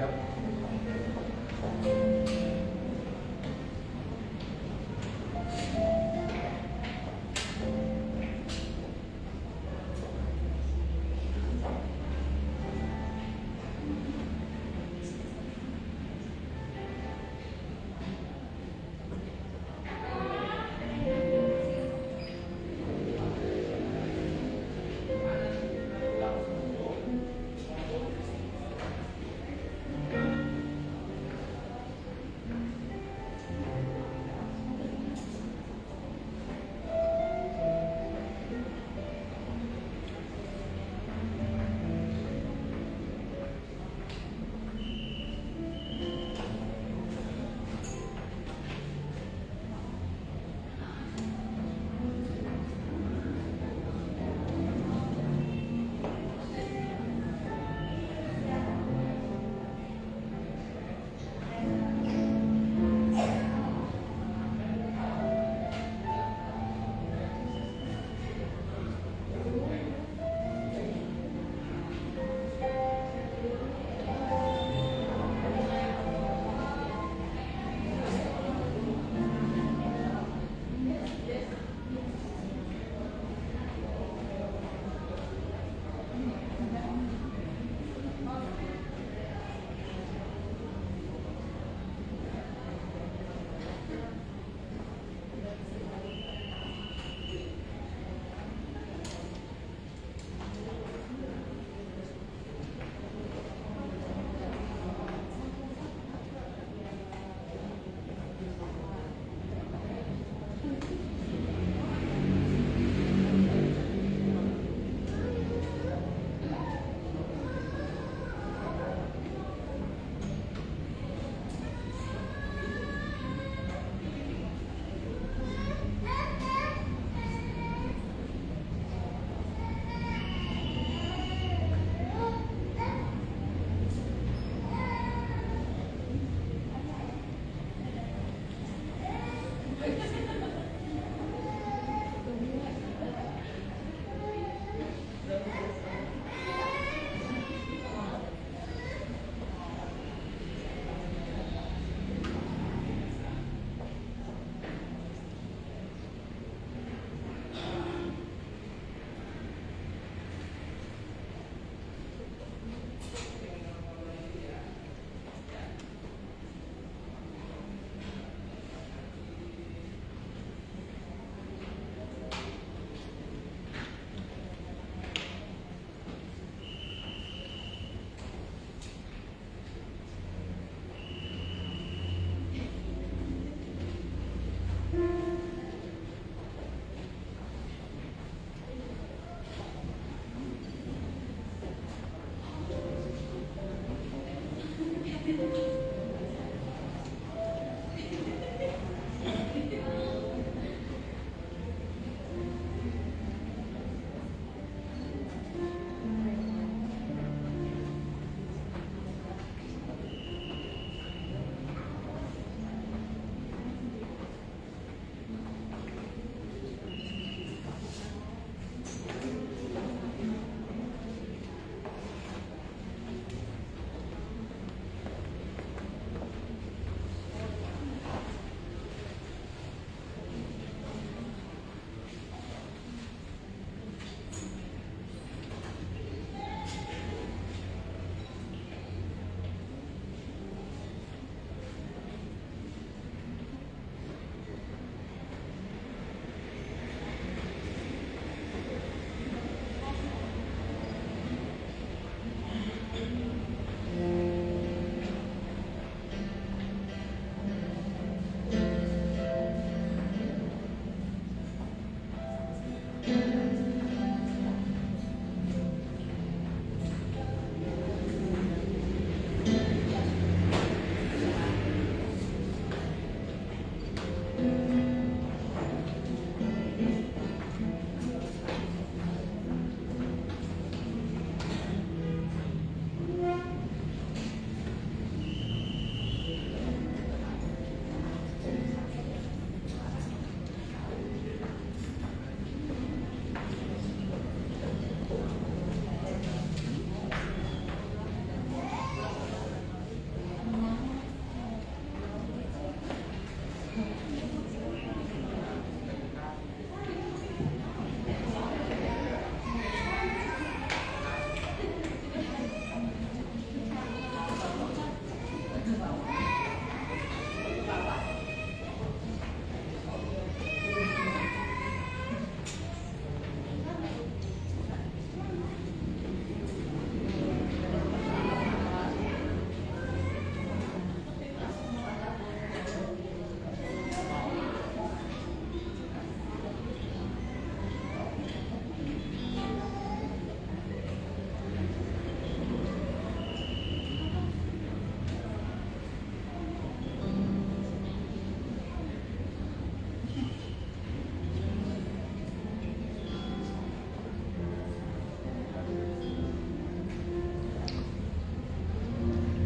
Siap.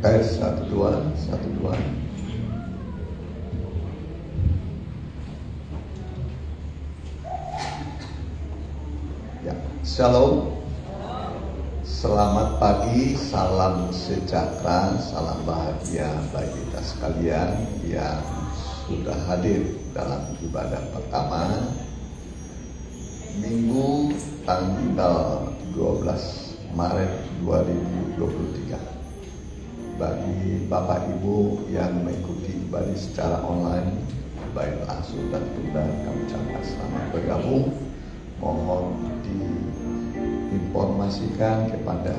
Satu dua. Ya, shalom. Selamat pagi, salam sejahtera, salam bahagia bagi kita sekalian yang sudah hadir dalam ibadah pertama Minggu tanggal 12 Maret 2023. Bagi Bapak Ibu yang mengikuti ibadah secara online, baik langsung dan tunda, kami ucapkan selamat bergabung. Mohon diinformasikan kepada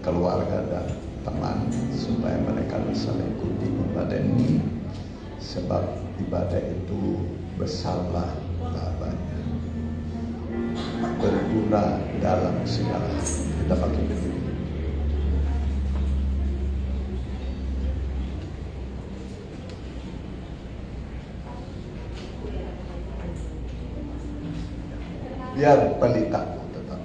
keluarga dan teman supaya mereka bisa mengikuti ibadah ini, sebab ibadah itu besarlah labanya, berguna dalam segala hal. Kita pakai begitu. Biar pelita tetap.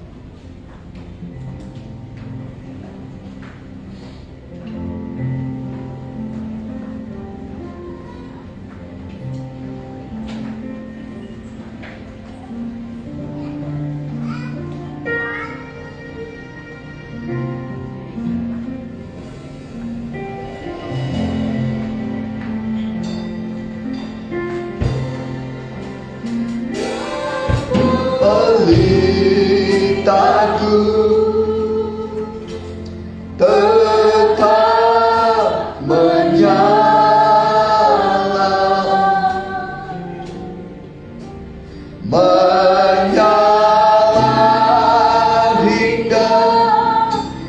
Pelitaku tetap menyala, hingga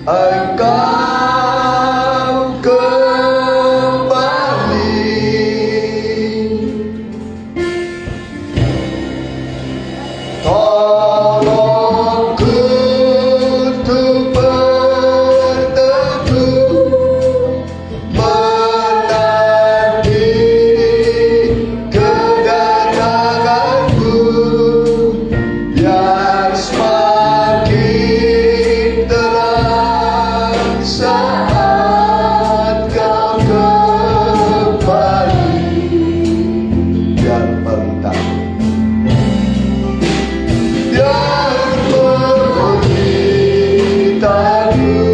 engkau kembali. Tolongku untuk berteduh menanti kedatanganmu yang semakin terang saat kau kembali. Biar pelitaku hingga engkau kembali.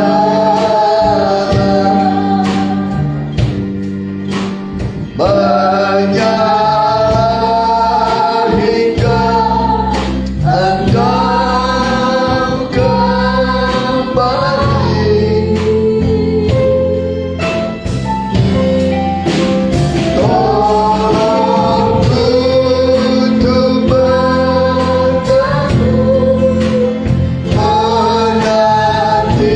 Tolongku untuk berteduh menanti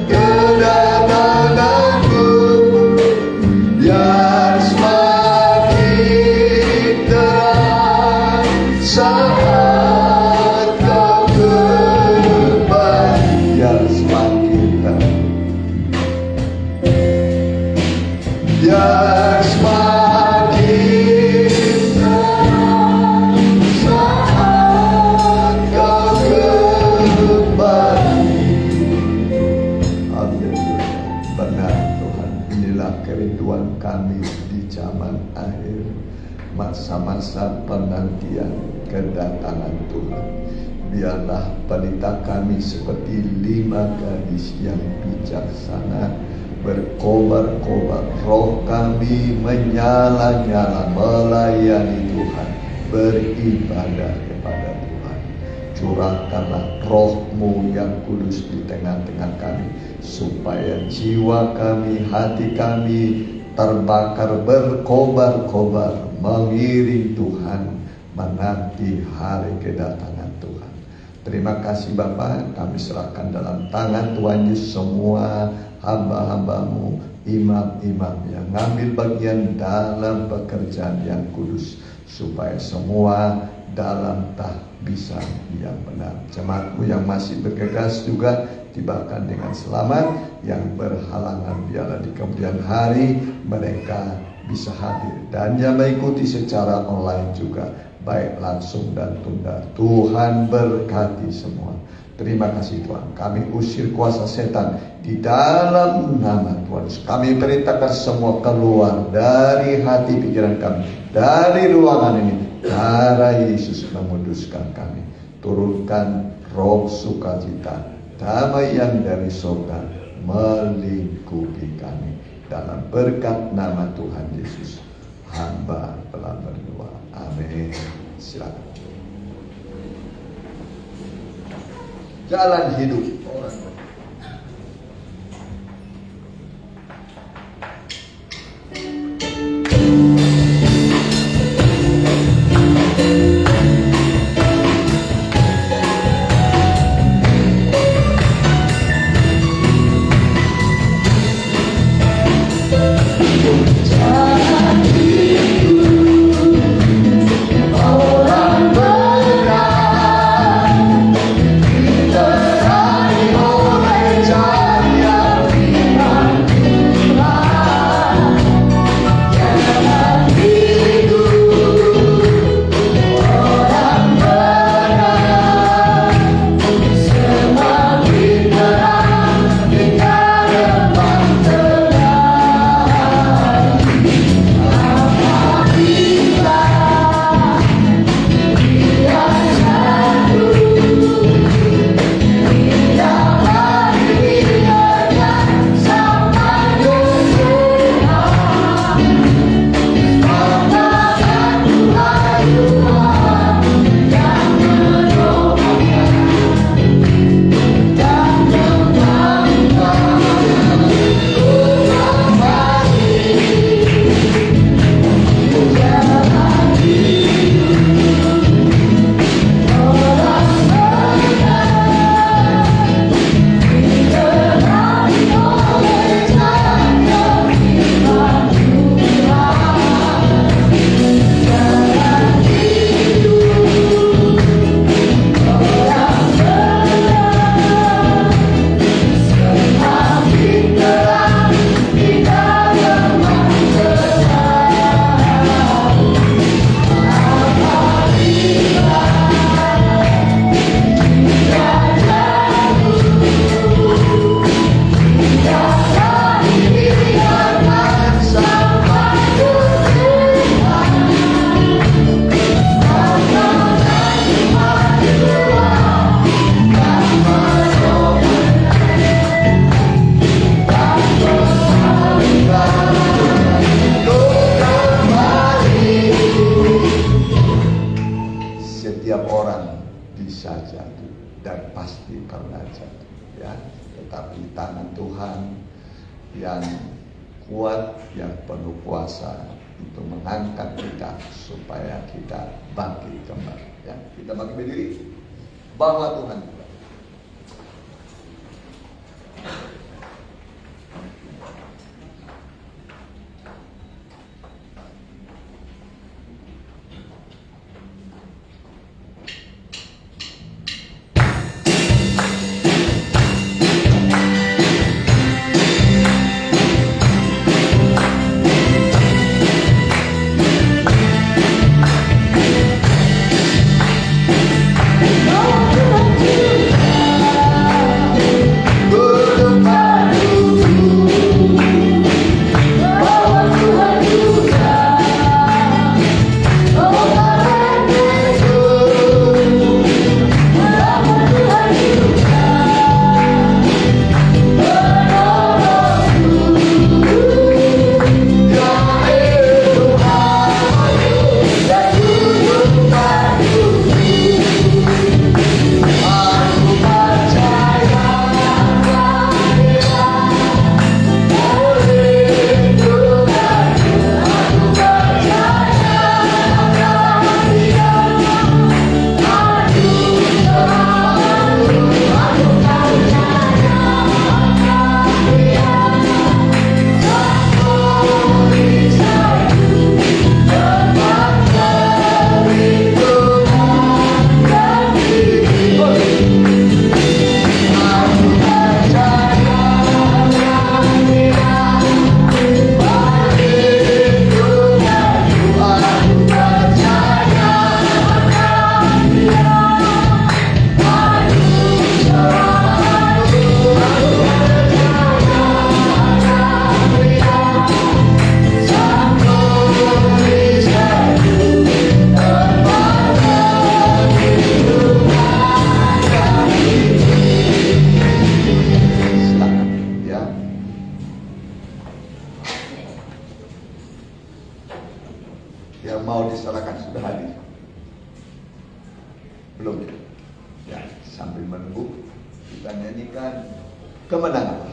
kedatanganmu yang semakin terang saat kau kembali. Yang semakin terang, yang semakin terang saat kau kembali. Haleluya. Benar Tuhan, inilah kerinduan kami di zaman akhir, masa-masa penantian kedatangan Tuhan. Biarlah pelita kami seperti 5 gadis yang bijaksana, berkobar-kobar, roh kami menyala-nyala melayani Tuhan, beribadah kepada Tuhan. Curahkanlah roh-Mu yang kudus di tengah-tengah kami, supaya jiwa kami, hati kami terbakar, berkobar-kobar, mengiring Tuhan, menanti hari kedatangan Tuhan. Terima kasih Bapa, kami serahkan dalam tangan Tuhan Yesus semua hamba-hamba-Mu, imam-imam yang ngambil bagian dalam pekerjaan yang kudus, supaya semua dalam tahbisan yang benar. Jemaat-Mu yang masih bergegas juga tibakan dengan selamat, yang berhalangan biarlah di kemudian hari mereka bisa hadir, dan yang mengikuti secara online juga baik langsung dan tunda. Tuhan berkati semua. Terima kasih Tuhan. Kami usir kuasa setan di dalam nama Tuhan Yesus. Kami perintahkan semua keluar dari hati pikiran kami, dari ruangan ini. Darah Yesus menguduskan kami. Turunkan roh sukacita, damai yang dari surga melingkupi kami. Dalam berkat nama Tuhan Yesus, hamba telah berdoa. Amin. Silakan. Jalan hidup orang. Yang kuat, yang penuh kuasa untuk mengangkat kita supaya kita bangkit kembali. Ya, kita bangkit berdiri, bawa Tuhan kita. Oh, sambil menunggu kita nyanyikan kemenangan.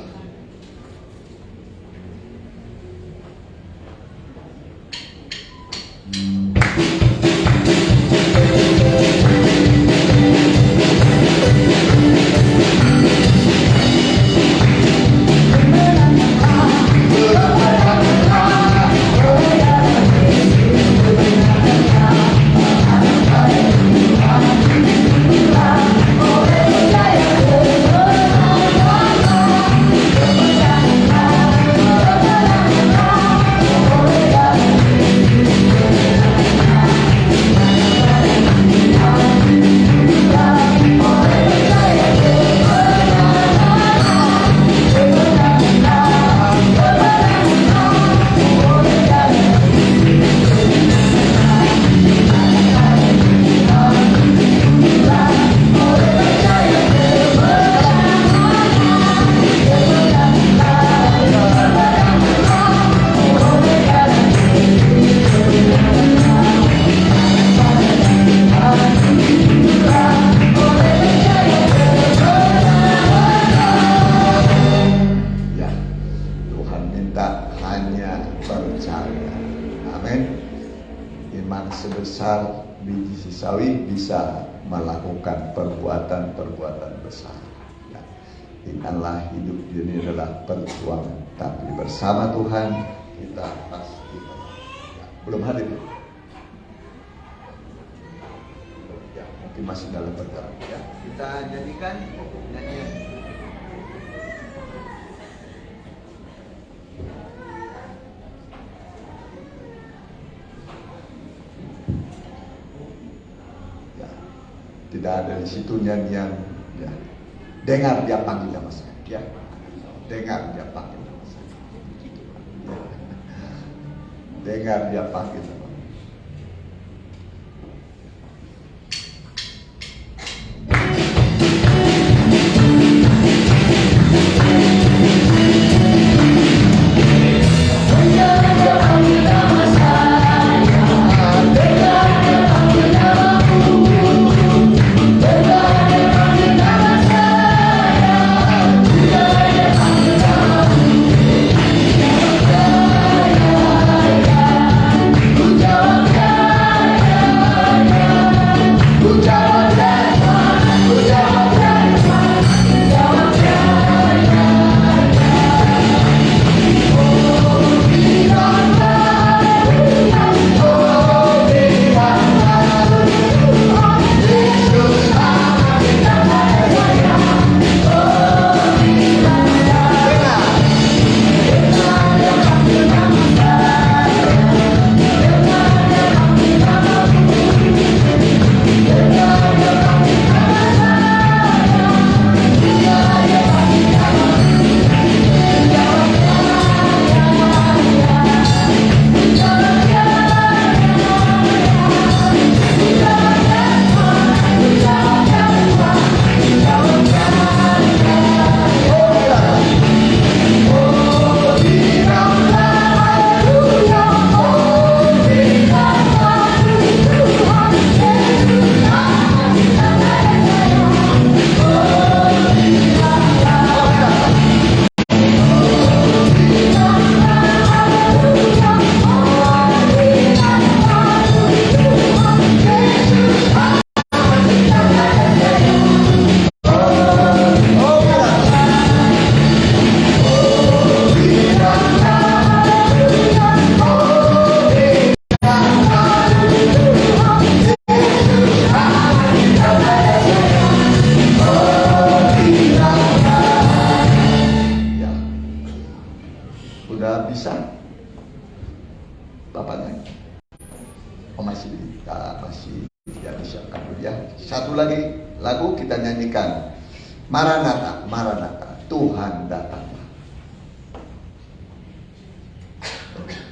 Sebesar biji sawi bisa melakukan perbuatan-perbuatan besar. Ya. Ingatlah hidup ini adalah perjuangan, tapi bersama Tuhan kita pasti ya. Belum hadir ya, mungkin masih dalam perjalanan ya. Kita nyanyikan nyanyian. Tidak ada di situ nyanyian ya. Dengar dia panggil nama saya ya. Dengar dia panggil nama saya ya. Dengar dia panggil nama. Satu lagi lagu kita nyanyikan, Maranatha, Maranatha, Tuhan datanglah. Maranatha,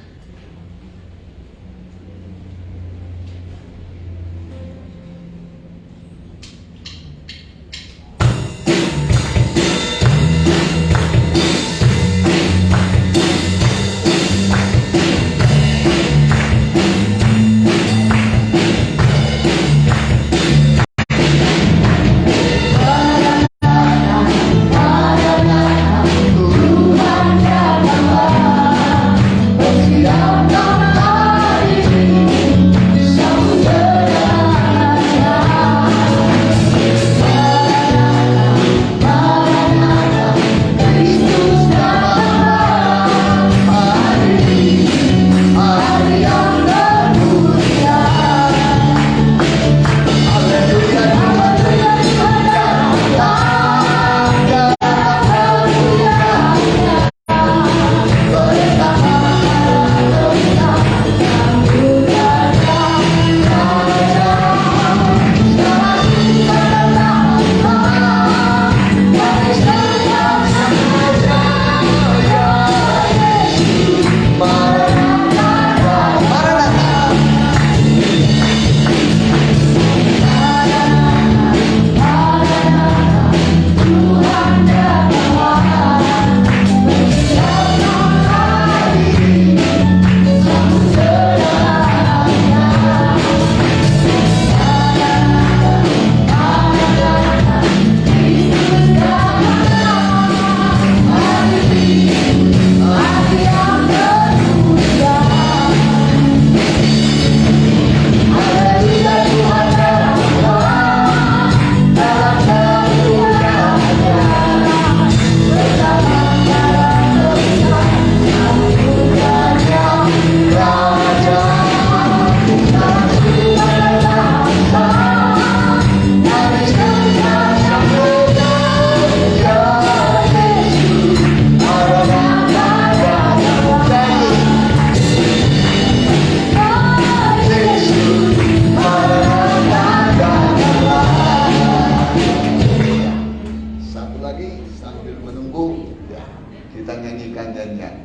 Kita nyanyikan nyanyian.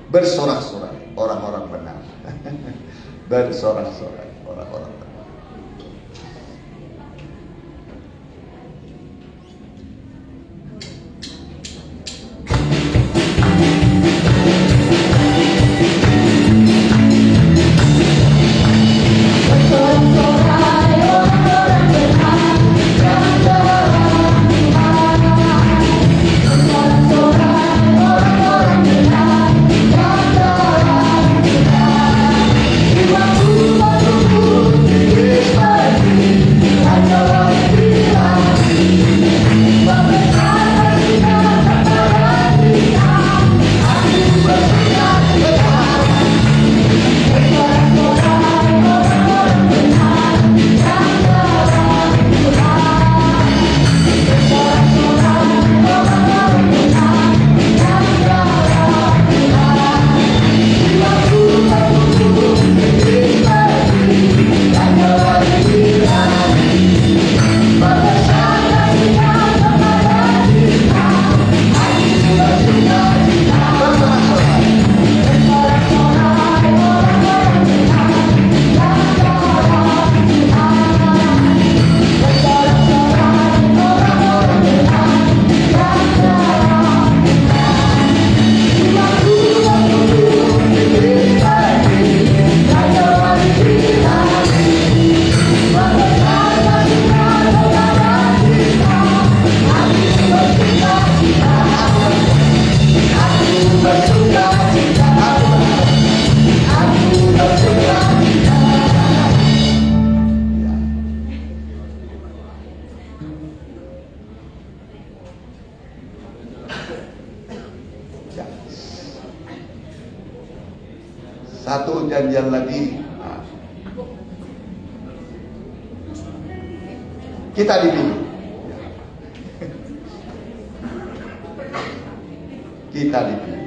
Bersorak-sorai orang-orang benar. Bersorak-sorai orang-orang benar. Satu janjian lagi. Nah. Kita dipilih. Kita dipilih.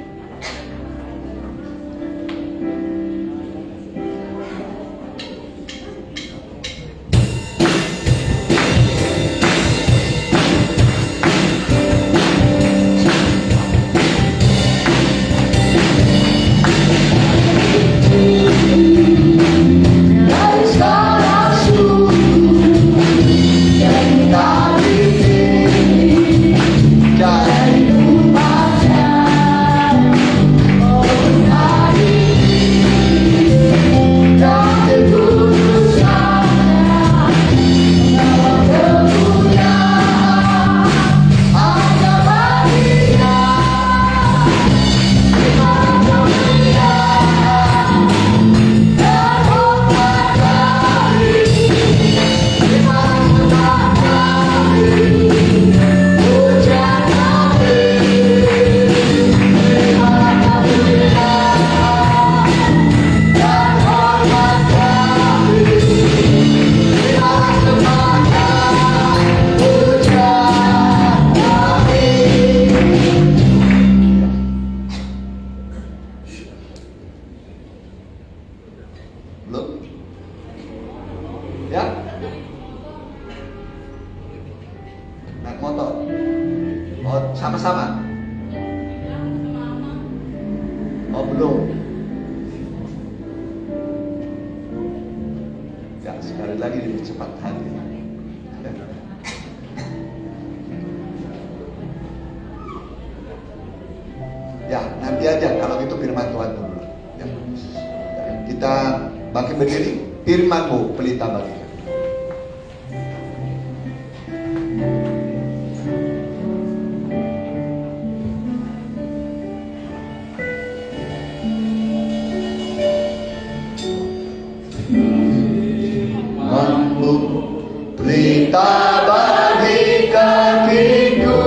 Ya, naik motor. Oh, sama-sama. Oh, belum. Ya, sekali lagi cepat hati. Ya, nanti aja kalau itu firman Tuhan dulu. Ya. Kita bangkit berdiri, firman-Mu pelita bagikan. Pelita bagi kakiku,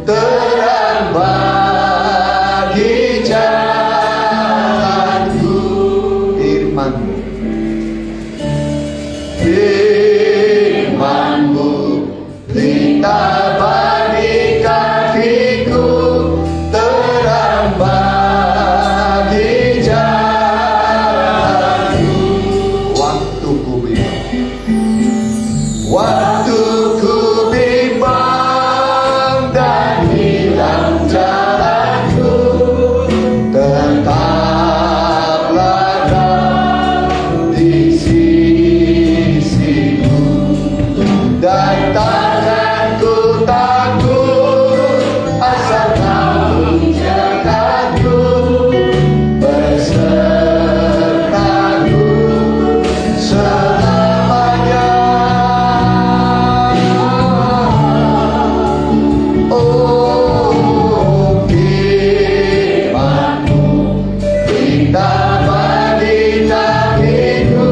terang bagi jalanku. Firman-Mu, firman-Mu, pelita bagi kakiku, terang bagi jalanku. Waktuku bimbang, Kita bagi tak itu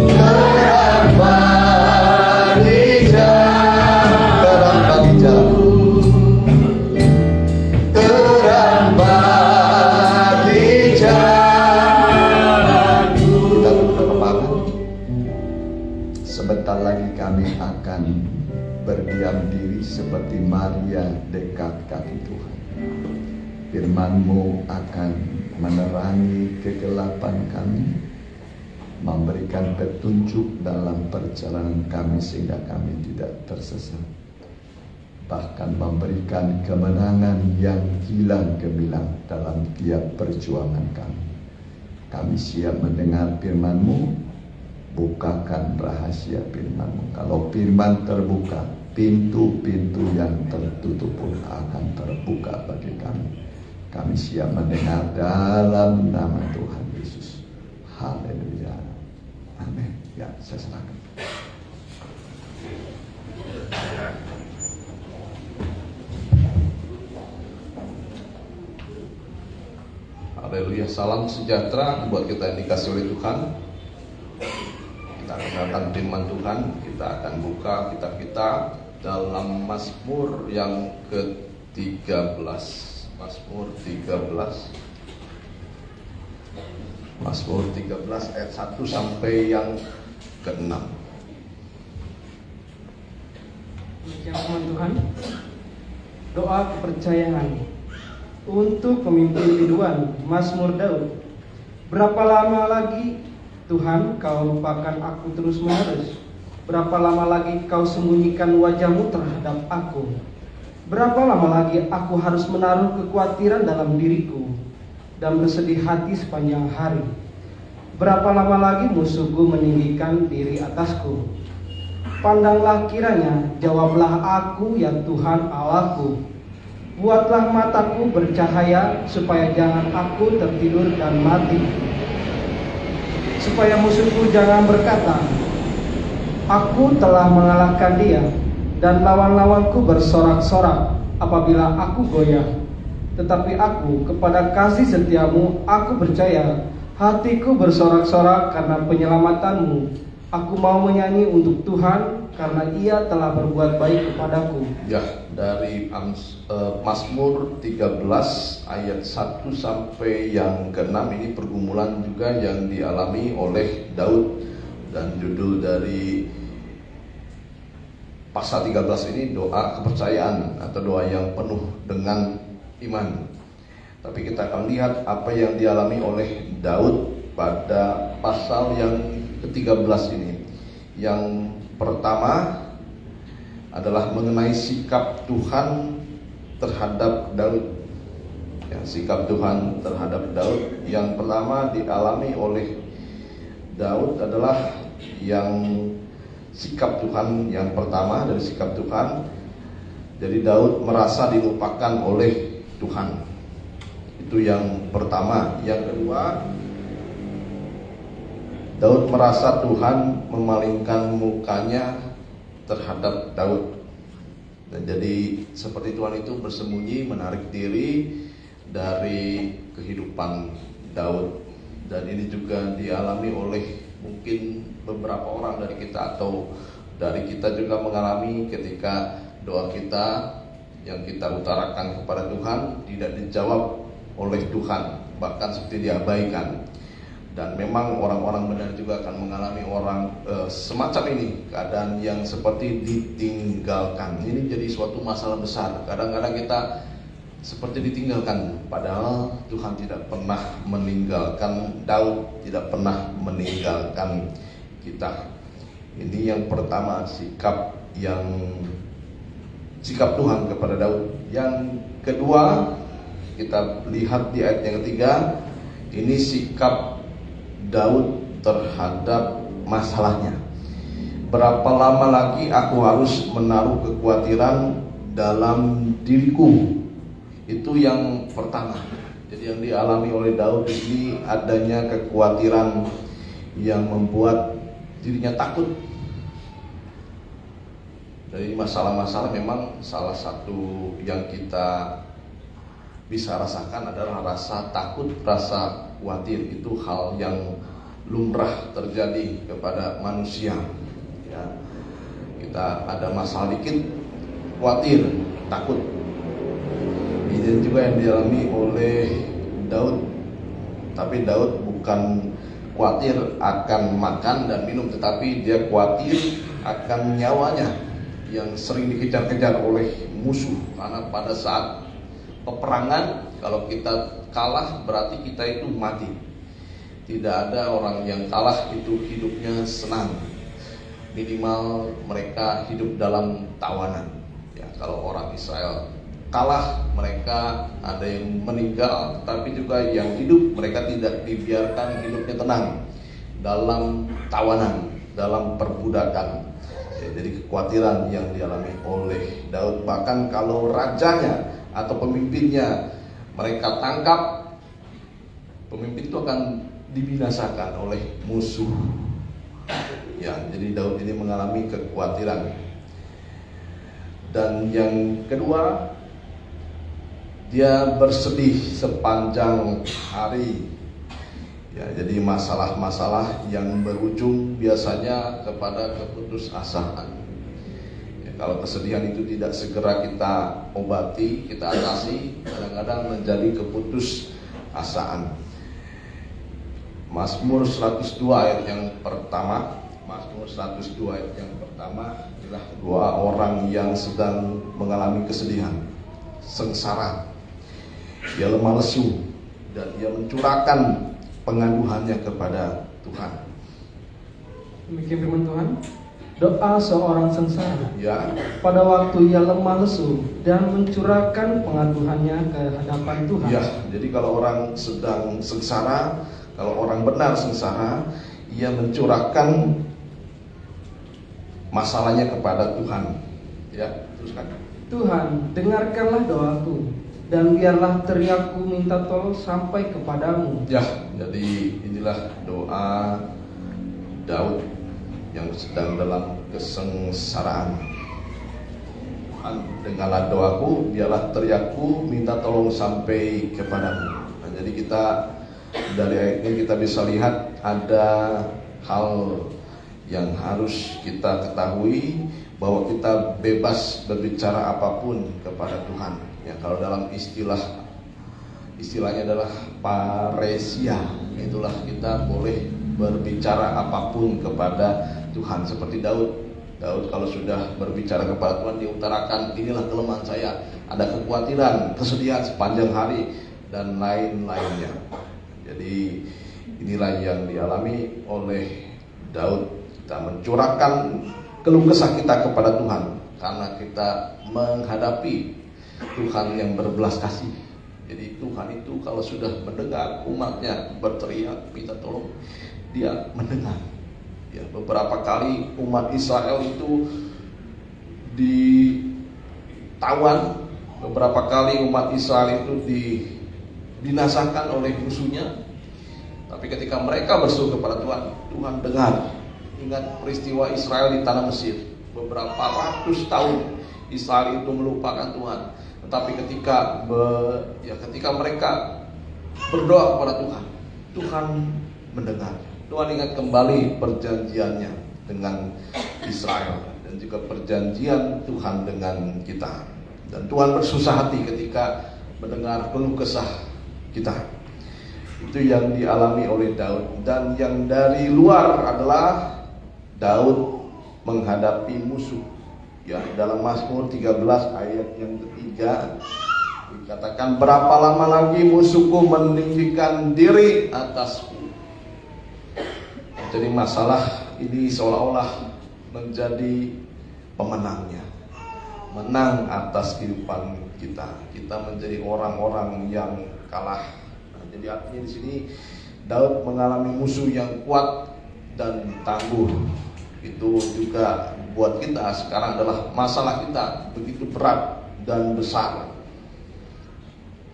terang bagi jalan, terang bagi jalan, terang bagi jalan. Kita berdoa. Sebentar lagi kami akan berdiam diri seperti Maria dekat kaki Tuhan. Firman-Mu akan menerangi kegelapan kami, memberikan petunjuk dalam perjalanan kami sehingga kami tidak tersesat, bahkan memberikan kemenangan yang hilang gemilang dalam tiap perjuangan kami. Kami siap mendengar firman-Mu, bukakan rahasia firman-Mu. Kalau firman terbuka, pintu-pintu yang tertutup pun akan terbuka bagi kami. Kami siap mendengar dalam nama Tuhan Yesus. Haleluya. Amin. Ya, saya serahkan. Haleluya. Salam sejahtera buat kita yang dikasih oleh Tuhan. Kita akan datang firman Tuhan. Kita akan buka kitab kita dalam Mazmur yang ke-13. Mazmur 13 ayat 1 sampai yang ke-6. Firman Tuhan, doa kepercayaan untuk pemimpin biduan, Mazmur Daud. Berapa lama lagi Tuhan kau lupakan aku terus menerus? Berapa lama lagi kau sembunyikan wajah-Mu terhadap aku? Berapa lama lagi aku harus menaruh kekhawatiran dalam diriku dan bersedih hati sepanjang hari? Berapa lama lagi musuhku meninggikan diri atasku? Pandanglah kiranya, jawablah aku ya Tuhan Allahku. Buatlah mataku bercahaya supaya jangan aku tertidur dan mati. Supaya musuhku jangan berkata, aku telah mengalahkan dia, dan lawan-lawanku bersorak-sorak apabila aku goyah. Tetapi aku kepada kasih setiamu aku percaya, hatiku bersorak-sorak karena penyelamatanmu. Aku mau menyanyi untuk Tuhan karena Ia telah berbuat baik kepadaku. Ya, dari Mazmur 13 ayat 1 sampai yang ke-6 ini pergumulan juga yang dialami oleh Daud, dan judul dari pasal 13 ini doa kepercayaan atau doa yang penuh dengan iman. Tapi kita akan lihat apa yang dialami oleh Daud pada pasal yang ke-13 ini. Yang pertama adalah mengenai sikap Tuhan terhadap Daud. Ya, sikap Tuhan terhadap Daud yang pertama dialami oleh Daud adalah yang sikap Tuhan yang pertama dari sikap Tuhan. Jadi Daud merasa dilupakan oleh Tuhan. Itu yang pertama. Yang kedua, Daud merasa Tuhan memalingkan mukanya terhadap Daud. Dan jadi seperti Tuhan itu bersembunyi, menarik diri dari kehidupan Daud. Dan ini juga dialami oleh mungkin beberapa orang dari kita, atau dari kita juga mengalami ketika doa kita yang kita utarakan kepada Tuhan tidak dijawab oleh Tuhan, bahkan seperti diabaikan. Dan memang orang-orang benar juga akan mengalami semacam ini, keadaan yang seperti ditinggalkan. Ini jadi suatu masalah besar. Kadang-kadang kita seperti ditinggalkan, padahal Tuhan tidak pernah meninggalkan Daud, tidak pernah meninggalkan kita. Ini yang pertama, sikap Tuhan kepada Daud. Yang kedua, kita lihat di ayat yang ketiga, ini sikap Daud terhadap masalahnya. Berapa lama lagi aku harus menaruh kekhawatiran dalam diriku? Itu yang pertama. Jadi yang dialami oleh Daud ini adanya kekhawatiran yang membuat dirinya takut. Dari masalah-masalah memang salah satu yang kita bisa rasakan adalah rasa takut, rasa khawatir. Itu hal yang lumrah terjadi kepada manusia. Ya. Kita ada masalah dikit, khawatir, takut. Ini juga yang dialami oleh Daud. Tapi Daud bukan khawatir akan makan dan minum, tetapi dia khawatir akan nyawanya yang sering dikejar-kejar oleh musuh. Karena pada saat peperangan, kalau kita kalah berarti kita itu mati. Tidak ada orang yang kalah itu hidupnya senang. Minimal mereka hidup dalam tawanan. Ya, kalau orang Israel kalah, mereka ada yang meninggal, tapi juga yang hidup mereka tidak dibiarkan hidupnya tenang dalam tawanan, dalam perbudakan. Ya, jadi kekhawatiran yang dialami oleh Daud. Bahkan kalau rajanya atau pemimpinnya mereka tangkap, pemimpin itu akan dibinasakan oleh musuh. Ya, jadi Daud ini mengalami kekhawatiran. Dan yang kedua, dia bersedih sepanjang hari. Ya, jadi masalah-masalah yang berujung biasanya kepada keputusasaan. Ya, kalau kesedihan itu tidak segera kita obati, kita atasi, kadang-kadang menjadi keputusasaan. Mazmur 102 ayat yang pertama. Mazmur 102 ayat yang pertama adalah doa orang yang sedang mengalami kesedihan, sengsara. Dia lemah lesu dan dia mencurahkan pengaduhannya kepada Tuhan. Demikian firman Tuhan. Doa seorang sengsara Ya, pada waktu ia lemah lesu dan mencurahkan pengaduhannya ke hadapan Tuhan. ya. Jadi kalau orang sedang sengsara, kalau orang benar sengsara, ia mencurahkan masalahnya kepada Tuhan. Ya, teruskan. Tuhan, dengarkanlah doaku, dan biarlah teriakku minta tolong sampai kepadamu. Ya, jadi inilah doa Daud yang sedang dalam kesengsaraan. Tuhan, dengarlah doaku, biarlah teriakku minta tolong sampai kepadamu. Nah, jadi kita dari ayat ini kita bisa lihat ada hal yang harus kita ketahui, bahwa kita bebas berbicara apapun kepada Tuhan. Ya, kalau dalam istilahnya adalah paresia, itulah kita boleh berbicara apapun kepada Tuhan. Seperti Daud kalau sudah berbicara kepada Tuhan, dia utarakan, inilah kelemahan saya, ada kekhawatiran, kesedihan sepanjang hari dan lain-lainnya. Jadi inilah yang dialami oleh Daud. Kita mencurahkan keluh kesah kita kepada Tuhan karena kita menghadapi Tuhan yang berbelas kasih. Jadi Tuhan itu kalau sudah mendengar umatnya berteriak minta tolong, dia mendengar. Ya, beberapa kali umat Israel itu ditawan, beberapa kali umat Israel itu dibinasakan oleh musuhnya. Tapi ketika mereka berseru kepada Tuhan, Tuhan dengar. Ingat peristiwa Israel di tanah Mesir. Beberapa ratus tahun Israel itu melupakan Tuhan. Tetapi ketika mereka berdoa kepada Tuhan, Tuhan mendengar. Tuhan ingat kembali perjanjiannya dengan Israel dan juga perjanjian Tuhan dengan kita. Dan Tuhan bersusah hati ketika mendengar keluh kesah kita. Itu yang dialami oleh Daud. Dan yang dari luar adalah Daud menghadapi musuh. Ya, dalam Mazmur 13 ayat yang ketiga dikatakan, berapa lama lagi musuhku meninggikan diri atasku. Jadi masalah ini seolah-olah menjadi pemenangnya, menang atas kehidupan kita. Kita menjadi orang-orang yang kalah. Nah, jadi artinya di sini Daud mengalami musuh yang kuat dan tangguh. Itu juga buat kita sekarang adalah masalah kita begitu berat dan besar,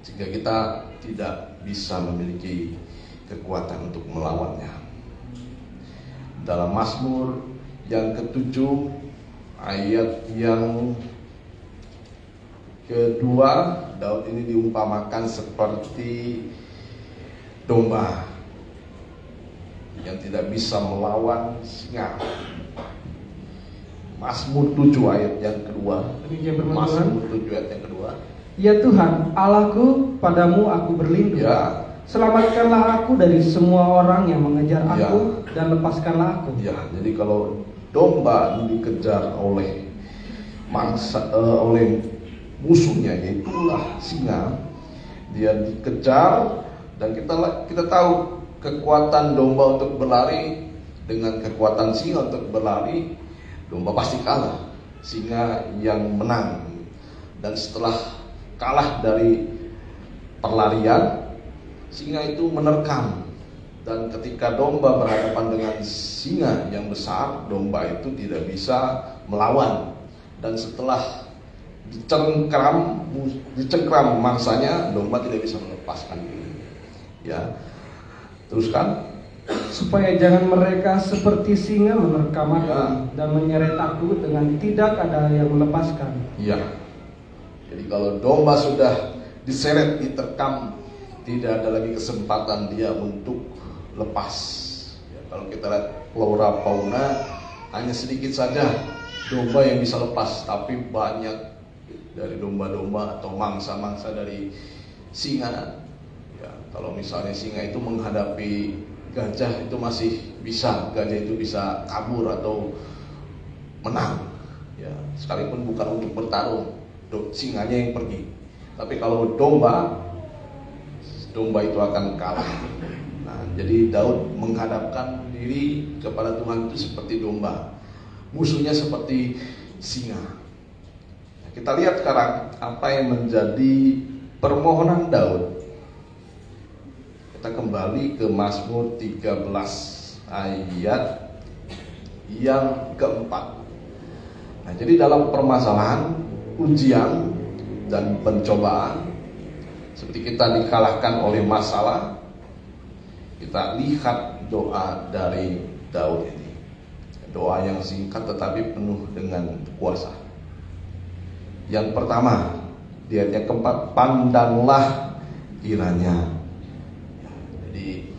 sehingga kita tidak bisa memiliki kekuatan untuk melawannya. Dalam Mazmur yang ke-7 ayat yang kedua, Daud ini diumpamakan seperti domba yang tidak bisa melawan singa. Mazmur 7 ayat yang kedua. Demikian firman Tuhan. Mazmur 7 ayat yang kedua. Ya Tuhan, Allahku, padamu aku berlindung. Ya, Selamatkanlah aku dari semua orang yang mengejar aku, Ya. dan lepaskanlah aku. ya. Jadi kalau domba dikejar oleh oleh musuhnya, yaitulah singa, dia dikejar, dan kita tahu kekuatan domba untuk berlari dengan kekuatan singa untuk berlari, domba pasti kalah, singa yang menang. Dan setelah kalah dari perlarian, singa itu menerkam. Dan ketika domba berhadapan dengan singa yang besar, domba itu tidak bisa melawan. Dan setelah dicengkram mangsanya, domba tidak bisa melepaskan diri. Ya, teruskan. Supaya jangan mereka seperti singa menerkam aku, Ya. dan menyeret aku dengan tidak ada yang melepaskan. Iya. Jadi kalau domba sudah diseret, diterkam, tidak ada lagi kesempatan dia untuk lepas. Ya, kalau kita lihat flora fauna, hanya sedikit saja domba yang bisa lepas, tapi banyak dari domba-domba atau mangsa-mangsa dari singa. Ya, kalau misalnya singa itu menghadapi gajah, itu masih bisa, gajah itu bisa kabur atau menang. Ya, sekalipun bukan untuk bertarung, singanya yang pergi. Tapi kalau domba itu akan kalah. Nah, jadi Daud menghadapkan diri kepada Tuhan itu seperti domba, musuhnya seperti singa. Nah, kita lihat sekarang apa yang menjadi permohonan Daud. Kita kembali ke Mazmur 13 ayat yang keempat. Nah, jadi dalam permasalahan ujian dan pencobaan, seperti kita dikalahkan oleh masalah, kita lihat doa dari Daud ini. Doa yang singkat tetapi penuh dengan kuasa. Yang pertama, di ayat yang keempat, pandanglah kiranya. Jadi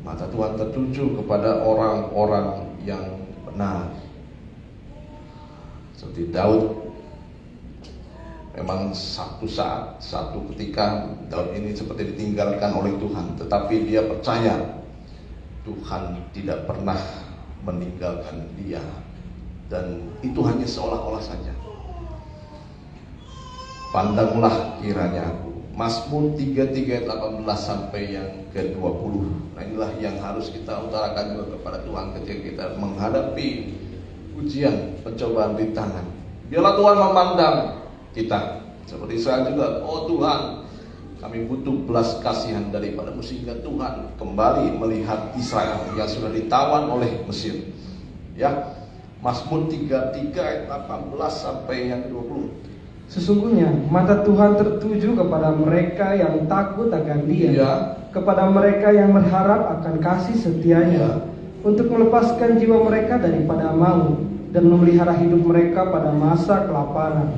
mata Tuhan tertuju kepada orang-orang yang benar. Seperti Daud, memang satu saat, satu ketika Daud ini seperti ditinggalkan oleh Tuhan, tetapi dia percaya Tuhan tidak pernah meninggalkan dia, dan itu hanya seolah-olah saja. Pandanglah kiranya aku. Mazmur 33 ayat 18 sampai yang ke-20. Nah, inilah yang harus kita utarakan juga kepada Tuhan ketika kita menghadapi ujian, pencobaan, rintangan. Biarlah Tuhan memandang kita. Seperti saya juga, oh Tuhan, kami butuh belas kasihan daripadamu, sehingga Tuhan kembali melihat Israel yang sudah ditawan oleh Mesir. Ya, Mazmur 33 ayat 18 sampai yang ke-20. Sesungguhnya mata Tuhan tertuju kepada mereka yang takut akan Dia, Ya. kepada mereka yang berharap akan kasih setianya, untuk melepaskan jiwa mereka daripada maut dan memelihara hidup mereka pada masa kelaparan.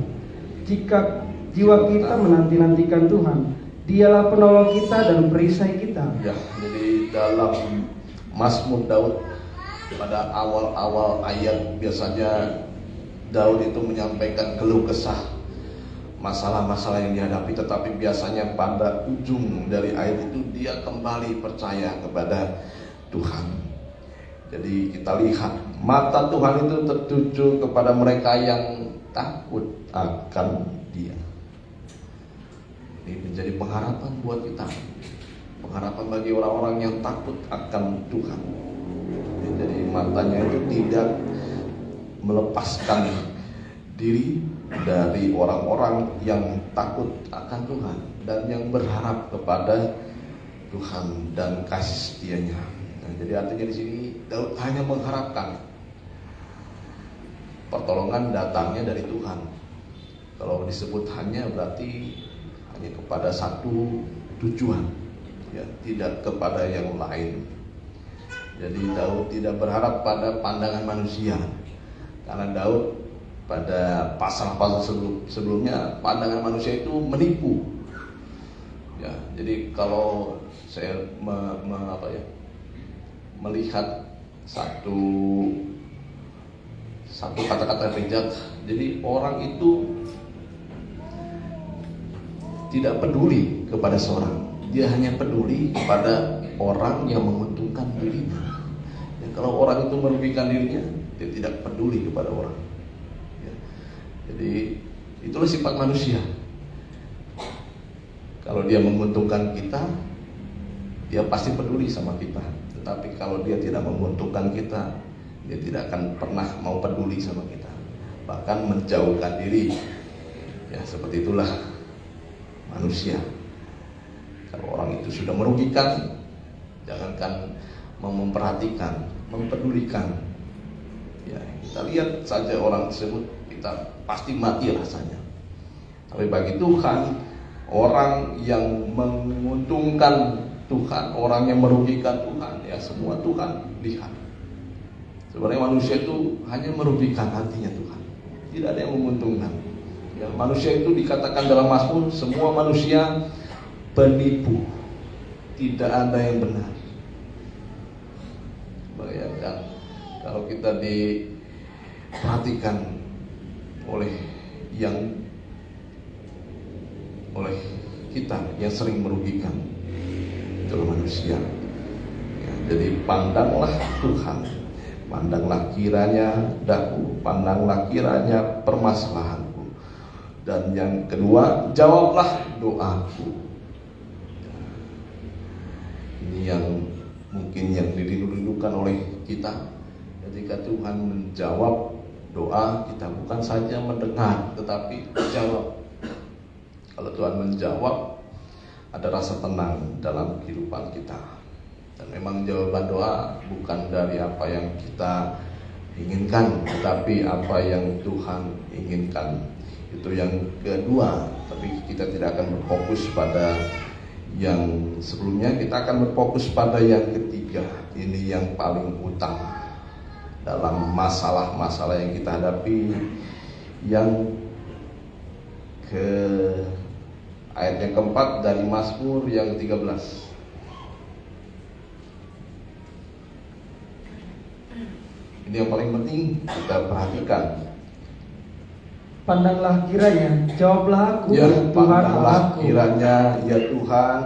Jika jiwa kita menanti-nantikan Tuhan, Dialah penolong kita dan perisai kita. Ya, jadi dalam Mazmur Daud pada awal-awal ayat biasanya Daud itu menyampaikan keluh kesah masalah-masalah yang dihadapi, tetapi biasanya pada ujung dari ayat itu dia kembali percaya kepada Tuhan. Jadi kita lihat mata Tuhan itu tertuju kepada mereka yang takut akan Dia. Ini menjadi pengharapan buat kita, pengharapan bagi orang-orang yang takut akan Tuhan. Jadi matanya itu tidak melepaskan diri dari orang-orang yang takut akan Tuhan dan yang berharap kepada Tuhan dan kasih setianya. Nah, jadi artinya di sini Daud hanya mengharapkan pertolongan datangnya dari Tuhan. Kalau disebut hanya, berarti hanya kepada satu tujuan, ya, tidak kepada yang lain. Jadi Daud tidak berharap pada pandangan manusia, karena Daud pada pasal-pasal sebelumnya pandangan manusia itu menipu, Ya, jadi kalau saya melihat satu kata-kata bijak, jadi orang itu tidak peduli kepada seorang, dia hanya peduli kepada orang yang menguntungkan dirinya. Ya, kalau orang itu merugikan dirinya, dia tidak peduli kepada orang. Ya, jadi itulah sifat manusia. Kalau dia menguntungkan kita, dia pasti peduli sama kita. Tetapi kalau dia tidak menguntungkan kita, dia tidak akan pernah mau peduli sama kita, bahkan menjauhkan diri. Ya, seperti itulah manusia. Kalau orang itu sudah merugikan, jangankan memperhatikan, mempedulikan. Ya, kita lihat saja orang tersebut, kita pasti mati rasanya. Tapi bagi Tuhan, orang yang menguntungkan Tuhan, orang yang merugikan Tuhan, ya semua Tuhan lihat. Sebenarnya manusia itu hanya merugikan, hatinya Tuhan, tidak ada yang menguntungkan. Ya, manusia itu dikatakan dalam Mazmur, semua manusia penipu, tidak ada yang benar. Bayangkan kalau kita diperhatikan oleh kita yang sering merugikan, itulah manusia. Ya, jadi pandanglah Tuhan, pandanglah kiranya daku, pandanglah kiranya permasalahanku, dan yang kedua, jawablah doaku. Ini yang mungkin yang dirindukan oleh kita. Ketika Tuhan menjawab doa kita, bukan saja mendengar tetapi jawab. Kalau Tuhan menjawab, ada rasa tenang dalam kehidupan kita. Dan memang jawaban doa bukan dari apa yang kita inginkan, tetapi apa yang Tuhan inginkan. Itu yang kedua. Tapi kita tidak akan berfokus pada yang sebelumnya, kita akan berfokus pada yang ketiga. Ini yang paling utama dalam masalah-masalah yang kita hadapi. Yang ayat yang keempat dari Mazmur yang 13. Ini yang paling penting kita perhatikan. Pandanglah kiranya, jawablah aku, Ya, Tuhan pandanglah Allahku. kiranya, ya Tuhan,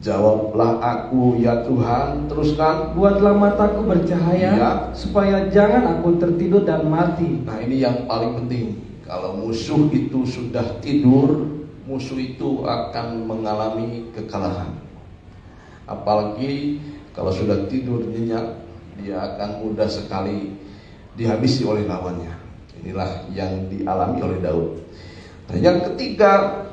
jawablah aku, ya Tuhan. Teruskan. Buatlah mataku bercahaya, Ya. supaya jangan aku tertidur dan mati. Nah, ini yang paling penting. Kalau musuh itu sudah tidur, musuh itu akan mengalami kekalahan. Apalagi kalau sudah tidur nyenyak, dia akan mudah sekali dihabisi oleh lawannya. Inilah yang dialami oleh Daud. Nah, yang ketiga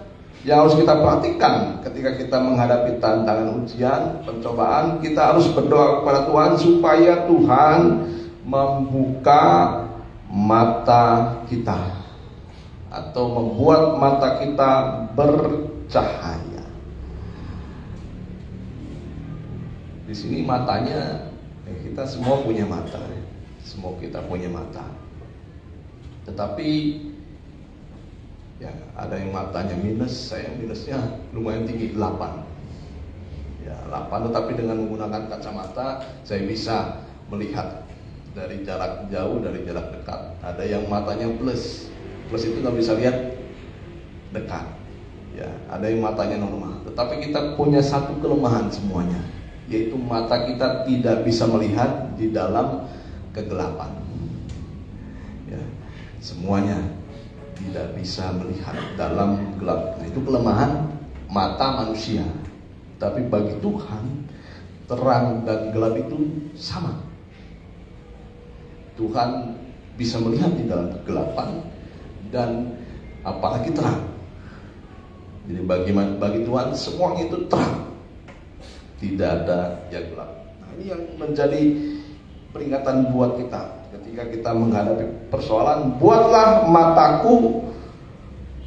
yang harus kita perhatikan ketika kita menghadapi tantangan ujian, pencobaan, kita harus berdoa kepada Tuhan supaya Tuhan membuka mata kita atau membuat mata kita bercahaya. Di sini matanya, kita semua punya mata, semua kita punya mata. Tetapi ya ada yang matanya minus, saya minusnya lumayan tinggi, 8. Ya, 8, tetapi dengan menggunakan kacamata saya bisa melihat dari jarak jauh, dari jarak dekat. Ada yang matanya plus itu nggak bisa lihat dekat. Ya, ada yang matanya normal. Tetapi kita punya satu kelemahan semuanya, yaitu mata kita tidak bisa melihat di dalam kegelapan. Ya, semuanya tidak bisa melihat dalam gelap. Nah, itu kelemahan mata manusia. Tapi bagi Tuhan, terang dan gelap itu sama. Tuhan bisa melihat di dalam kegelapan dan apalagi terang. Jadi bagi Tuhan semuanya itu terang, tidak ada yang gelap. Nah, ini yang menjadi peringatan buat kita ketika kita menghadapi persoalan. Buatlah mataku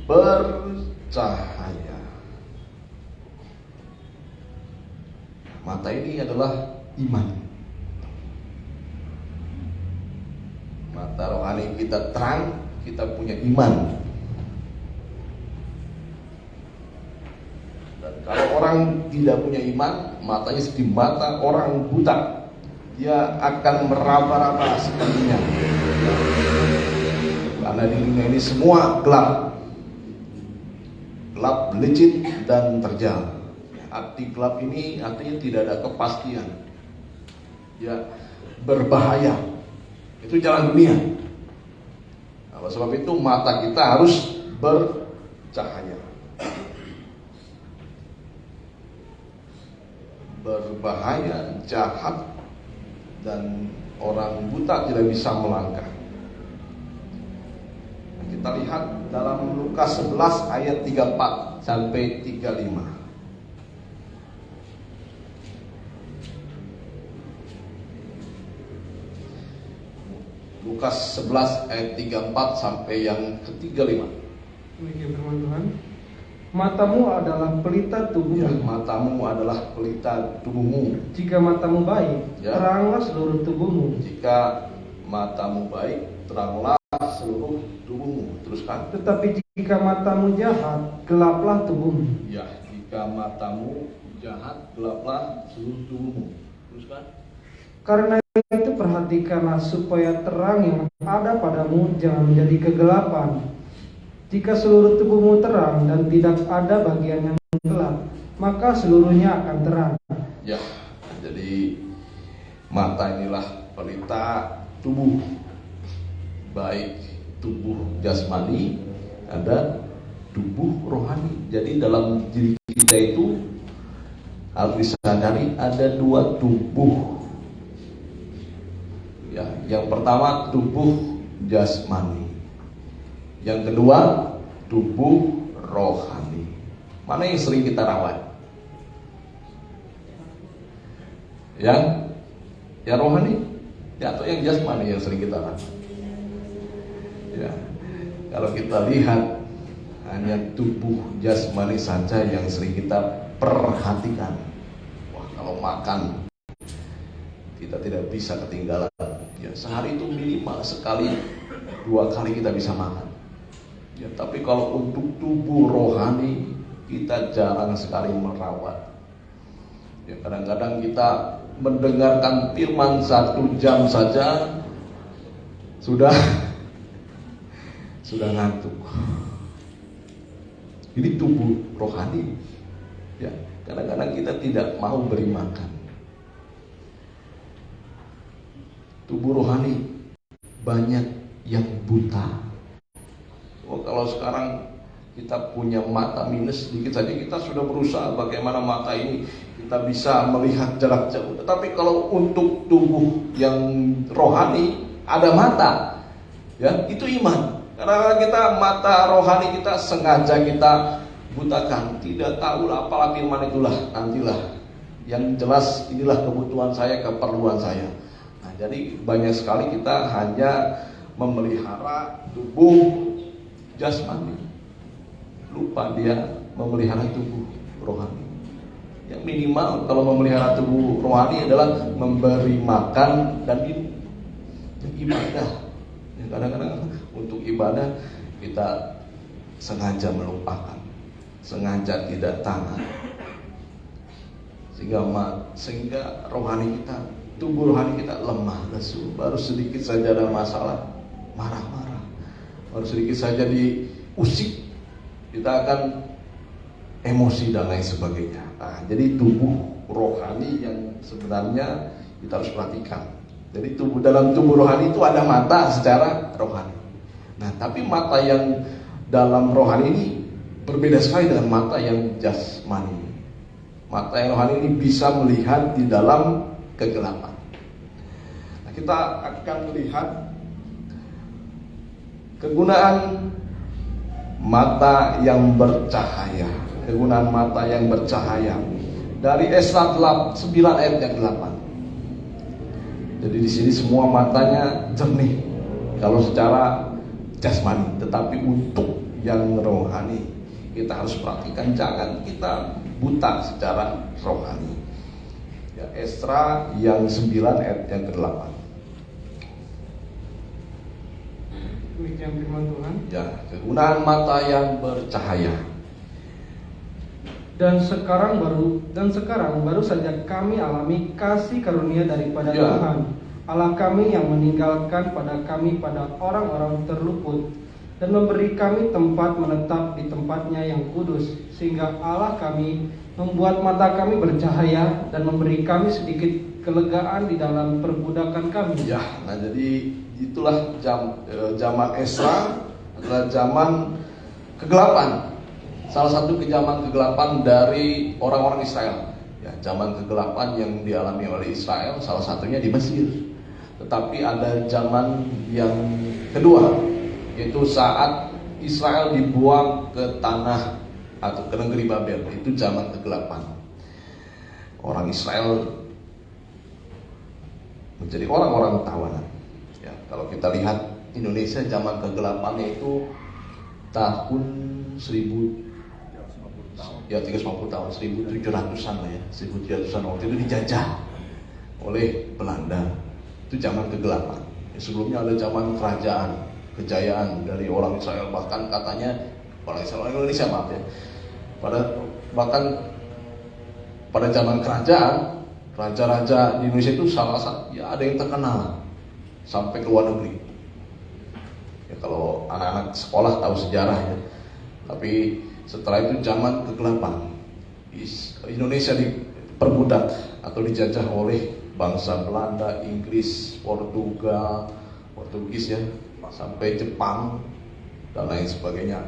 bercahaya. Mata ini adalah iman. Mata rohani kita terang, kita punya iman. Dan kalau orang yang tidak punya iman, matanya seperti mata orang buta. Dia akan meraba-raba sekeliling. Karena di dunia ini semua gelap. Gelap, licin, dan terjal. Arti gelap ini artinya tidak ada kepastian. Ya, berbahaya. Itu jalan dunia. Oleh sebab itu mata kita harus bercahaya. Berbahaya, jahat, dan orang buta tidak bisa melangkah. Kita lihat dalam Lukas 11 ayat 34 sampai 35. Lukas 11 ayat 34 sampai yang ke-35. Demikian firman Tuhan. Matamu adalah pelita tubuhmu. Ya, matamu adalah pelita tubuhmu. Jika matamu baik, Ya. teranglah seluruh tubuhmu. Jika matamu baik, teranglah seluruh tubuhmu. Teruskan. Tetapi jika matamu jahat, gelaplah tubuhmu. Ya, jika matamu jahat, gelaplah seluruh tubuhmu. Teruskan. Karena itu perhatikanlah supaya terang yang ada padamu jangan menjadi kegelapan. Jika seluruh tubuhmu terang dan tidak ada bagian yang gelap, maka seluruhnya akan terang. Ya, jadi mata inilah pelita tubuh. Baik tubuh jasmani, ada tubuh rohani. Jadi dalam diri kita itu harus disadari ada dua tubuh. Ya, yang pertama tubuh jasmani. Yang kedua tubuh rohani. Mana yang sering kita rawat? Yang rohani, ya, atau yang jasmani yang sering kita rawat? Ya, kalau kita lihat hanya tubuh jasmani saja yang sering kita perhatikan. Wah, kalau makan kita tidak bisa ketinggalan. Ya, sehari itu minimal sekali, 2 kali kita bisa makan. Ya, tapi kalau untuk tubuh rohani kita jarang sekali merawat. Ya, kadang-kadang kita mendengarkan firman 1 jam saja sudah ngantuk. Ini tubuh rohani. Ya, kadang-kadang kita tidak mau beri makan. Tubuh rohani banyak yang buta. Oh, kalau sekarang kita punya mata minus sedikit saja, kita sudah berusaha bagaimana mata ini kita bisa melihat jarak jauh. Tetapi kalau untuk tubuh yang rohani ada mata, ya, itu iman. Karena kita mata rohani kita sengaja kita butakan, tidak tahulah apalah firman itulah, nantilah. Yang jelas inilah kebutuhan saya, keperluan saya. Nah, jadi banyak sekali kita hanya memelihara tubuh jasmani, lupa dia memelihara tubuh rohani. Yang minimal kalau memelihara tubuh rohani adalah memberi makan dan ibadah. Ya, kadang-kadang untuk ibadah kita sengaja melupakan, sengaja tidak taat, sehingga rohani kita, tubuh rohani kita lemah lesu. Baru sedikit saja ada masalah, marah-marah. Baru sedikit saja diusik, kita akan emosi dan lain sebagainya. Nah, jadi tubuh rohani yang sebenarnya kita harus perhatikan. Jadi dalam tubuh rohani itu ada mata secara rohani. Nah, tapi mata yang dalam rohani ini berbeda sekali dengan mata yang jasmani. Mata yang rohani ini bisa melihat di dalam kegelapan. Nah, kita akan melihat kegunaan mata yang bercahaya. Kegunaan mata yang bercahaya dari Esra 9 ayat yang 8. Jadi di sini semua matanya jernih kalau secara jasmani, tetapi untuk yang rohani kita harus perhatikan, jangan kita buta secara rohani. Ya, Esra yang 9 ayat yang ke-8. Demikian firman Tuhan. Ya, kegunaan mata yang bercahaya. Dan sekarang baru saja kami alami kasih karunia daripada Ya. Tuhan Allah kami yang meninggalkan pada orang-orang terluput dan memberi kami tempat menetap di tempatnya yang kudus, sehingga Allah kami membuat mata kami bercahaya dan memberi kami sedikit kelegaan di dalam perbudakan kami. Ya, nah jadi itulah zaman Esra adalah zaman kegelapan. Salah satu zaman kegelapan dari orang-orang Israel. Ya, zaman kegelapan yang dialami oleh Israel salah satunya di Mesir. Tetapi ada zaman yang kedua, yaitu saat Israel dibuang ke tanah atau ke negeri Babel. Itu zaman kegelapan. Orang Israel menjadi orang-orang tawanan. Ya, kalau kita lihat Indonesia zaman kegelapannya itu tahun 350 tahun, 1700-an lah ya, 1700-an waktu itu dijajah oleh Belanda. Itu zaman kegelapan. Ya, sebelumnya ada zaman kerajaan, kejayaan dari orang Israel, bahkan katanya orang Indonesia maaf ya. Bahkan pada zaman kerajaan, raja-raja di Indonesia itu salah satu ya ada yang terkenal sampai ke luar negeri. Ya, kalau anak-anak sekolah tahu sejarah ya. Tapi setelah itu zaman kegelapan, Indonesia diperbudak atau dijajah oleh bangsa Belanda, Inggris, Portugis ya, sampai Jepang dan lain sebagainya.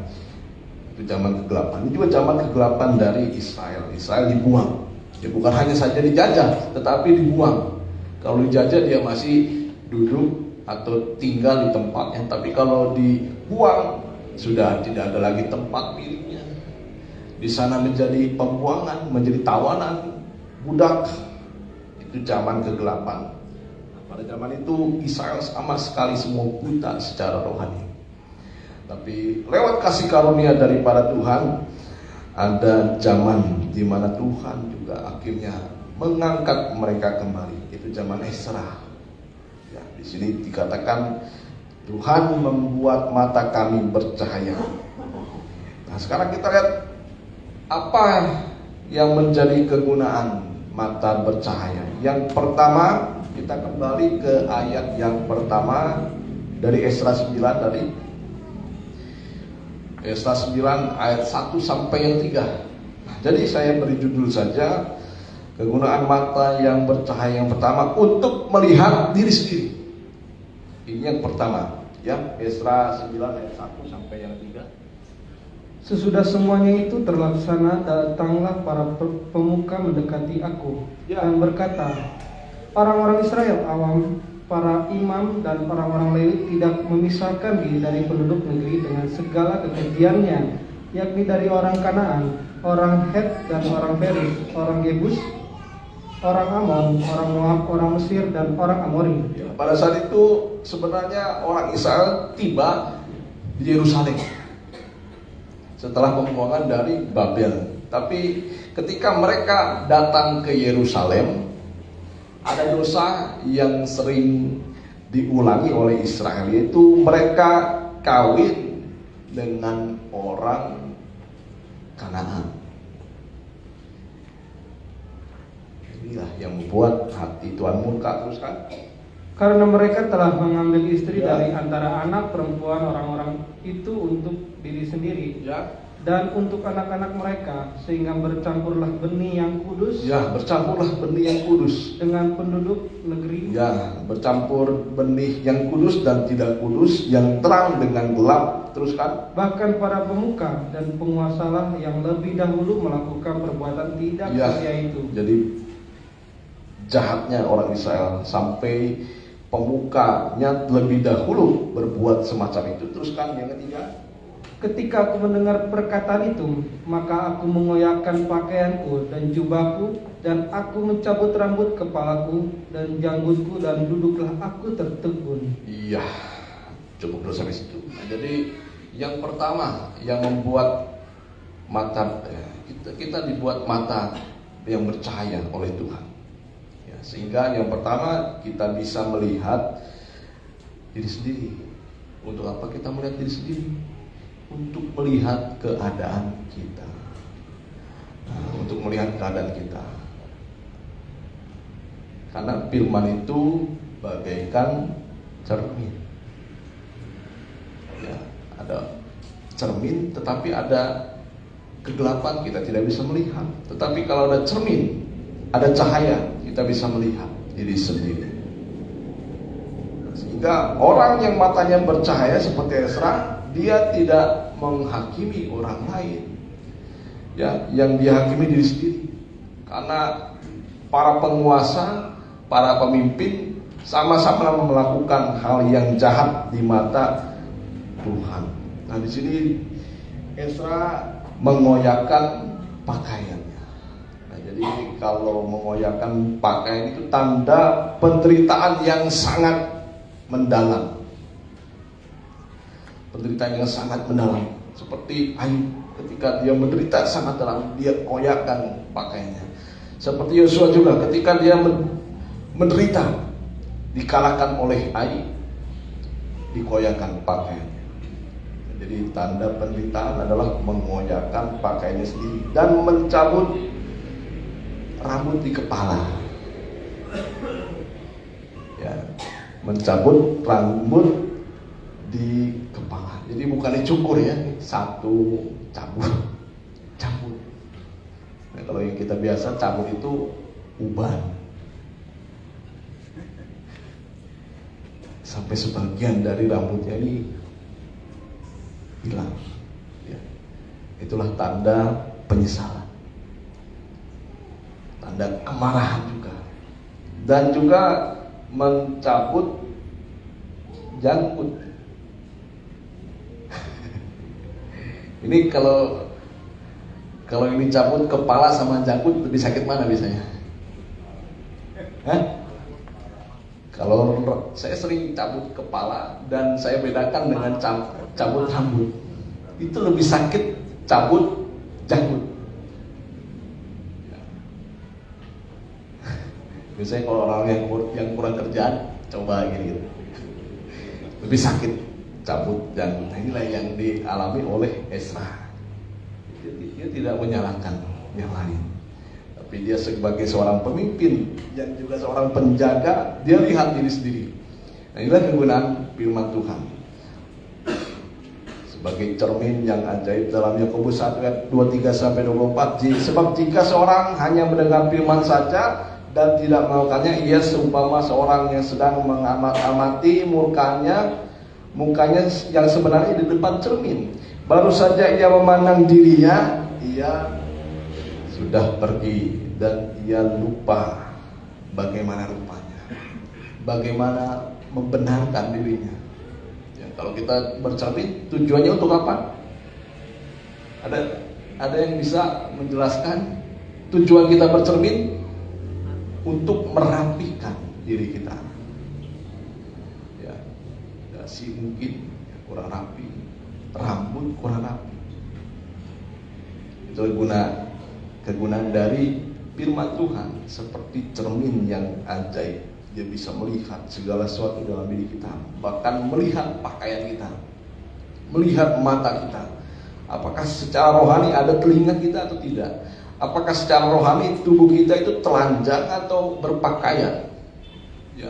Itu zaman kegelapan. Ini juga zaman kegelapan dari Israel. Israel dibuang. Ya, bukan hanya saja dijajah, tetapi dibuang. Kalau dijajah dia masih duduk atau tinggal di tempatnya, tapi kalau dibuang sudah tidak ada lagi tempat miliknya. Di sana menjadi pembuangan, menjadi tawanan, budak. Itu zaman kegelapan. Pada zaman itu Israel sama sekali semua buta secara rohani. Tapi lewat kasih karunia daripada Tuhan, ada zaman di mana Tuhan juga akhirnya mengangkat mereka kembali. Itu zaman Esra. Ya, di sini dikatakan Tuhan membuat mata kami bercahaya. Nah, sekarang kita lihat apa yang menjadi kegunaan mata bercahaya. Yang pertama, kita kembali ke ayat yang pertama dari Esra 9 tadi. Esra 9 ayat 1 sampai yang 3. Nah, jadi saya beri judul saja, kegunaan mata yang bercahaya yang pertama untuk melihat diri sendiri. Ini yang pertama, ya, Esra 9 ayat 1 sampai yang 3. Sesudah semuanya itu terlaksana, datanglah para pemuka mendekati aku dan berkata, orang-orang Israel awam, para imam dan orang-orang Lewi tidak memisahkan diri dari penduduk negeri dengan segala kekejiannya, yakni dari orang Kanaan, orang Het dan orang Feris, orang Yebus, orang Amon, orang Moab, orang Mesir dan orang Amori. Ya, pada saat itu sebenarnya orang Israel tiba di Yerusalem setelah pembuangan dari Babel. Tapi ketika mereka datang ke Yerusalem, ada dosa yang sering diulangi oleh Israel, yaitu mereka kawin dengan orang Kanaan. Inilah yang membuat hati Tuhan murka terus kan. Karena mereka telah mengambil istri dari antara anak perempuan orang-orang itu untuk diri sendiri dan untuk anak-anak mereka, sehingga bercampurlah benih yang kudus bercampurlah benih yang kudus dengan penduduk negeri. Bercampur benih yang kudus dan tidak kudus, yang terang dengan gelap. Teruskan. Bahkan para pemuka dan penguasalah yang lebih dahulu melakukan perbuatan tidak setia itu. Jadi jahatnya orang Israel sampai pemukanya lebih dahulu berbuat semacam itu. Teruskan yang ketiga. Ketika aku mendengar perkataan itu, maka aku mengoyakkan pakaianku dan jubahku, dan aku mencabut rambut kepalaku dan janggutku, dan duduklah aku tertegun. Iya, cukup dulu sampai situ. Nah, jadi yang pertama yang membuat mata kita dibuat mata yang bercahaya oleh Tuhan. Ya, sehingga yang pertama kita bisa melihat diri sendiri. Untuk apa kita melihat diri sendiri? Untuk melihat keadaan kita. untuk melihat keadaan kita. Karena firman itu bagaikan cermin. Ya, ada cermin tetapi ada kegelapan, kita tidak bisa melihat. Tetapi kalau ada cermin, ada cahaya, kita bisa melihat diri sendiri. Sehingga orang yang matanya bercahaya seperti Ezra, dia tidak menghakimi orang lain, ya, yang dia hakimi diri sendiri. Karena para penguasa, para pemimpin sama-sama melakukan hal yang jahat di mata Tuhan. Nah, di sini Ezra mengoyakkan pakaiannya. Nah, jadi kalau mengoyakkan pakaian itu tanda penderitaan yang sangat mendalam. Penderitaan yang sangat mendalam. Seperti Ayub ketika dia menderita sangat dalam, dia koyakkan pakaiannya. Seperti Yosua juga ketika dia menderita, dikalahkan oleh Ai, dikoyakkan pakaiannya. Jadi tanda penderitaan adalah mengoyakkan pakaiannya sendiri dan mencabut rambut di kepala. Ya, mencabut rambut di kepala. Jadi bukan dicukur ya, satu cabut. Nah, kalau yang kita biasa cabut itu uban. Sampai sebagian dari rambutnya ini hilang. Ya. Itulah tanda penyesalan, tanda kemarahan juga, dan juga mencabut janggut. Ini kalau ini cabut kepala sama janggut, lebih sakit mana biasanya? Kalau saya sering cabut kepala dan saya bedakan dengan cabut rambut. Itu lebih sakit cabut janggut. Biasanya kalau orang yang kurang kerjaan, coba gini. Lebih sakit cabut janggut. Nah, inilah yang dialami oleh Ezra. Dia tidak menyalahkan yang lain. Tapi dia sebagai seorang pemimpin yang juga seorang penjaga, dia lihat diri sendiri. Nah, inilah kegunaan firman Tuhan sebagai cermin yang ajaib dalam Yakobus 1 ayat 23-24. Sebab jika seorang hanya mendengar firman saja dan tidak melakukannya, ia seumpama seorang yang sedang mengamati mukanya yang sebenarnya di depan cermin. Baru saja ia memandang dirinya, ia sudah pergi dan ia lupa bagaimana rupanya, bagaimana membenarkan dirinya. Ya, kalau kita bercermin, tujuannya untuk apa? Ada yang bisa menjelaskan tujuan kita bercermin? Untuk merapikan diri kita. Ya, dasi mungkin kurang rapi, rambut kurang rapi. Itu kegunaan dari firman Tuhan, seperti cermin yang ajaib. Dia bisa melihat segala sesuatu dalam diri kita, bahkan melihat pakaian kita, melihat mata kita. Apakah secara rohani ada telinga kita atau tidak? Apakah secara rohani tubuh kita itu telanjang atau berpakaian, ya,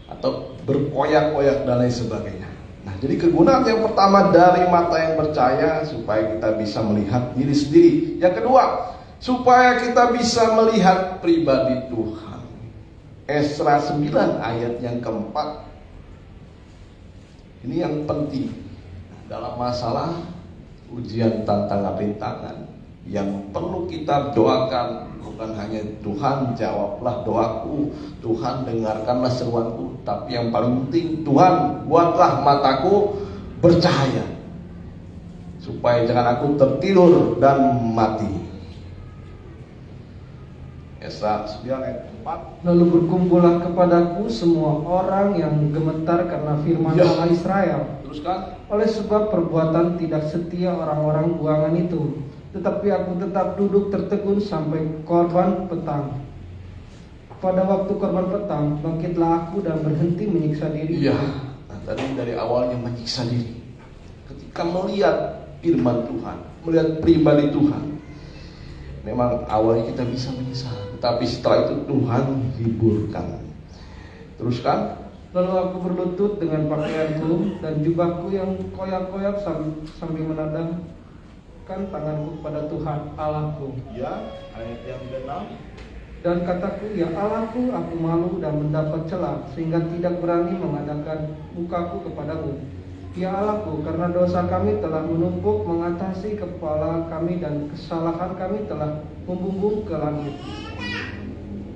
atau berkoyak-koyak dan lain sebagainya. Nah, jadi kegunaan yang pertama dari mata yang percaya, supaya kita bisa melihat diri sendiri. Yang kedua, supaya kita bisa melihat pribadi Tuhan. Ezra 9 ayat yang keempat. Ini yang penting dalam masalah ujian, tantangan, rintangan. Yang perlu kita doakan bukan hanya Tuhan jawablah doaku, Tuhan dengarkanlah seruanku, tapi yang paling penting, Tuhan buatlah mataku bercahaya supaya jangan aku tertidur dan mati. Ezra 9 ayat 4. Lalu berkumpullah kepadaku semua orang yang gemetar karena firman Allah Israel. Teruskan. Oleh sebab perbuatan tidak setia orang-orang buangan itu. Tetapi aku tetap duduk tertegun sampai korban petang. Pada waktu korban petang, bangkitlah aku dan berhenti menyiksa diri. Iya, nah, tadi dari awalnya menyiksa diri. Ketika melihat firman Tuhan, melihat pribadi Tuhan, memang awalnya kita bisa menyesal, tetapi setelah itu Tuhan hiburkan. Teruskan. Lalu aku berlutut dengan pakaianku dan jubahku yang koyak-koyak sambil menadahkan tanganku kepada Tuhan Allahku. Ya, ayat yang ke-6. Dan kataku, ya Allahku, aku malu dan mendapat celah sehingga tidak berani mengadakan mukaku kepadamu. Ya Allahku, karena dosa kami telah menumpuk mengatasi kepala kami dan kesalahan kami telah membumbung ke langit.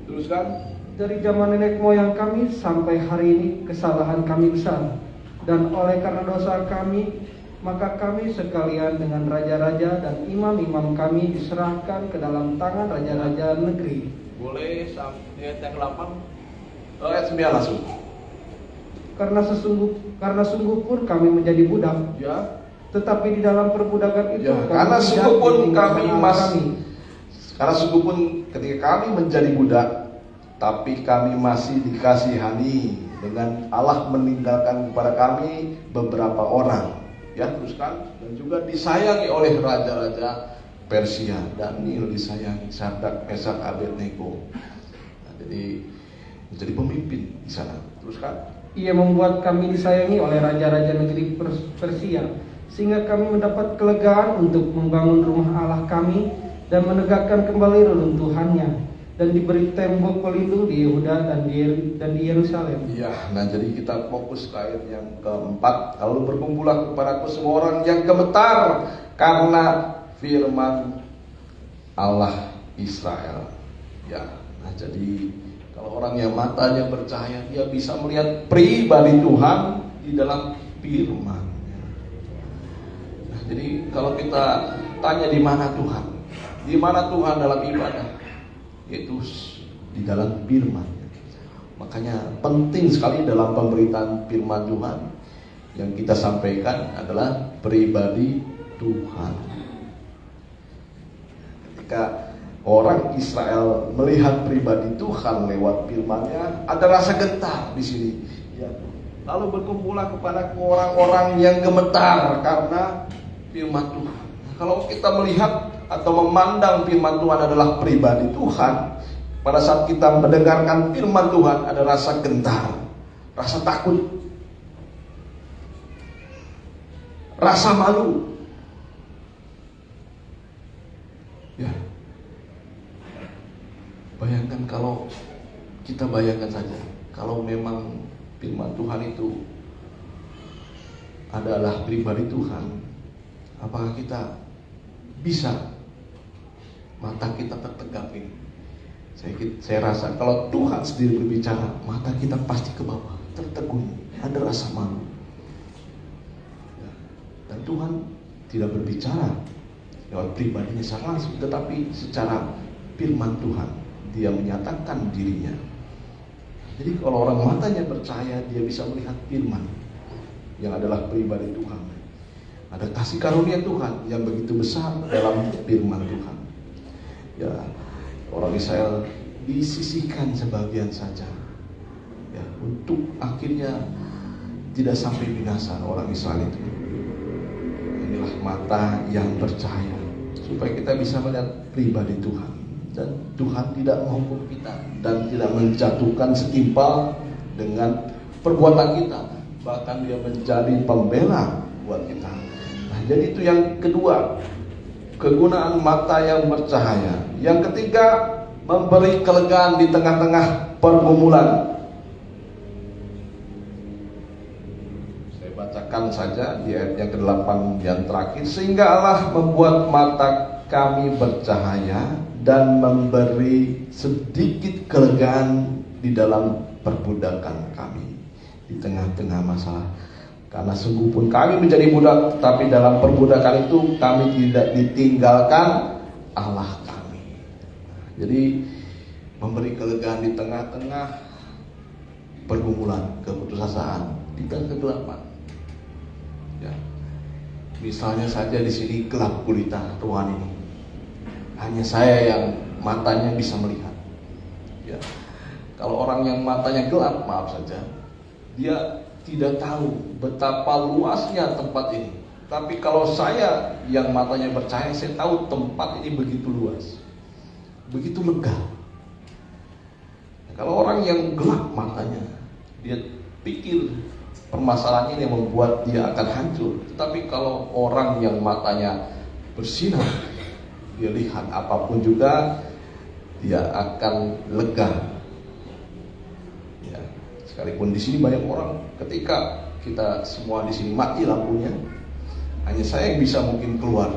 Teruskan. Dari zaman nenek moyang kami sampai hari ini kesalahan kami besar, dan oleh karena dosa kami maka kami sekalian dengan raja-raja dan imam-imam kami diserahkan ke dalam tangan raja-raja negeri. Boleh sampai ayat yang ke-8. Ayat 9 langsung. Karena sungguh pun kami menjadi budak, Ya. tetapi di dalam perbudakan itu Ya, kami karena tidak sungguh pun ditinggalkan kami Allah karena sungguh pun ketika kami menjadi budak, tapi kami masih dikasihani dengan Allah meninggalkan kepada kami beberapa orang. Ya, teruskan. Dan juga disayangi oleh raja-raja Persia. Daniel disayangi, Sadrak, Mesak, Abednego. Nah, jadi menjadi pemimpin di sana. Teruskan. Ia membuat kami disayangi oleh raja-raja negeri Persia, sehingga kami mendapat kelegaan untuk membangun rumah Allah kami dan menegakkan kembali reruntuhannya, dan diberi tembok pelindung di Yehuda dan di Yerusalem. Ya, nah jadi kita fokus ke ayat yang keempat. Lalu berkumpullah kepadaku semua orang yang gemetar karena firman Allah Israel. Ya, nah jadi kalau orang yang matanya percaya, dia bisa melihat pribadi Tuhan di dalam firman. Nah, jadi kalau kita tanya di mana Tuhan, di mana Tuhan dalam ibadah, yaitu di dalam firman. Makanya penting sekali dalam pemberitaan firman Tuhan yang kita sampaikan adalah pribadi Tuhan. Ketika orang Israel melihat pribadi Tuhan lewat firman-Nya, ada rasa gentar di sini. Ya. Lalu berkumpullah kepada orang-orang yang gemetar karena firman Tuhan. Nah, kalau kita melihat atau memandang firman Tuhan adalah pribadi Tuhan, pada saat kita mendengarkan firman Tuhan ada rasa gentar, rasa takut, rasa malu. Ya. Bayangkan kalau kita bayangkan saja, kalau memang firman Tuhan itu adalah pribadi Tuhan, apakah kita bisa mata kita tertegap ini? Saya rasa kalau Tuhan sendiri berbicara, mata kita pasti ke bawah, tertegun, ada rasa malu. Dan Tuhan tidak berbicara lewat pribadinya secara langsung, tetapi secara firman Tuhan dia menyatakan dirinya. Jadi kalau orang matanya percaya, dia bisa melihat firman yang adalah pribadi Tuhan. Ada kasih karunia Tuhan yang begitu besar dalam firman Tuhan. Ya, orang Israel disisihkan sebagian saja, ya, untuk akhirnya tidak sampai binasa orang Israel itu. Inilah mata yang percaya, supaya kita bisa melihat pribadi Tuhan, dan Tuhan tidak menghukum kita dan tidak menjatuhkan setimpal dengan perbuatan kita, bahkan dia menjadi pembela buat kita. Nah, jadi itu yang kedua, kegunaan mata yang bercahaya. Yang ketiga, memberi kelegaan di tengah-tengah pergumulan. Saya bacakan saja di ayat yang ke-8 yang terakhir. Sehingga Allah membuat mata kami bercahaya dan memberi sedikit kelegaan di dalam perbudakan kami, di tengah-tengah masalah. Karena sungguh pun kami menjadi budak, tetapi dalam perbudakan itu kami tidak ditinggalkan Allah kami. Jadi memberi kelegaan di tengah-tengah pergumulan, keputusasaan, di tengah kegelapan. Ya. Misalnya saja di sini gelap gulita ruangan ini, hanya saya yang matanya bisa melihat. Ya. Kalau orang yang matanya gelap, maaf saja, dia tidak tahu betapa luasnya tempat ini. Tapi kalau saya yang matanya percaya, saya tahu tempat ini begitu luas. begitu lega. Kalau orang yang gelap matanya, dia pikir permasalahan ini yang membuat dia akan hancur. Tetapi kalau orang yang matanya bersinar, dia lihat apapun juga dia akan lega. Ya, sekalipun di sini banyak orang, ketika kita semua di sini mati lampunya, hanya saya yang bisa mungkin keluar.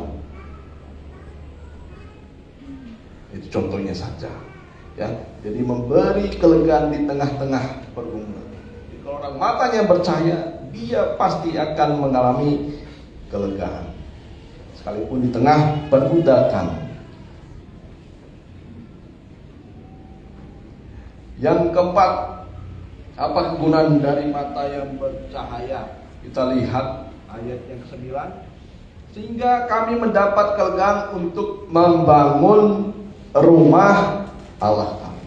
Itu contohnya saja. Ya, jadi memberi kelegaan di tengah-tengah pergumulan. Jadi kalau orang matanya percaya, dia pasti akan mengalami kelegaan, sekalipun di tengah perbudakan. Yang keempat, apa kegunaan dari mata yang bercahaya? Kita lihat ayat yang ke-9. Sehingga kami mendapat kelegaan untuk membangun rumah Allah kami.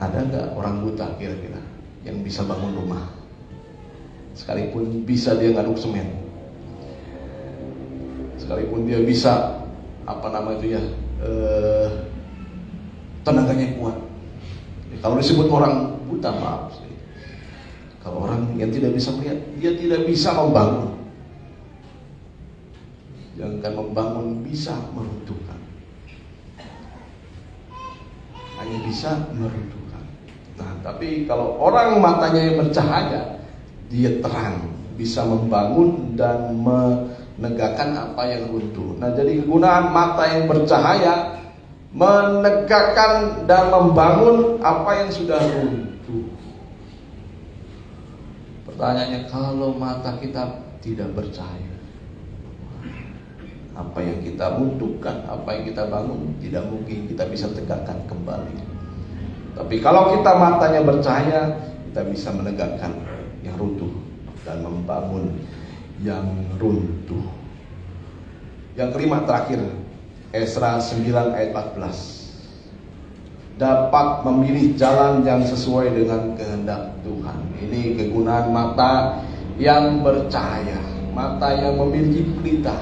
Ada nggak orang buta kira-kira yang bisa bangun rumah? Sekalipun bisa dia ngaduk semen, sekalipun dia bisa tenaganya kuat. Kalau disebut orang buta, maaf, kalau orang yang tidak bisa melihat, dia tidak bisa membangun. Jangan membangun, bisa meruntuhkan. Hanya bisa meruntuhkan. Nah, tapi kalau orang matanya yang bercahaya, dia terang, bisa membangun dan menegakkan apa yang runtuh. Nah, jadi kegunaan mata yang bercahaya, menegakkan dan membangun apa yang sudah runtuh. Pertanyaannya, kalau mata kita tidak bercahaya, apa yang kita runtuhkan, apa yang kita bangun, tidak mungkin kita bisa tegakkan kembali. Tapi kalau kita matanya bercahaya, kita bisa menegakkan yang runtuh dan membangun yang runtuh. Yang kelima terakhir, Esra 9 ayat 14. Dapat memilih jalan yang sesuai dengan kehendak Tuhan. Ini kegunaan mata yang bercahaya, mata yang memiliki pelita.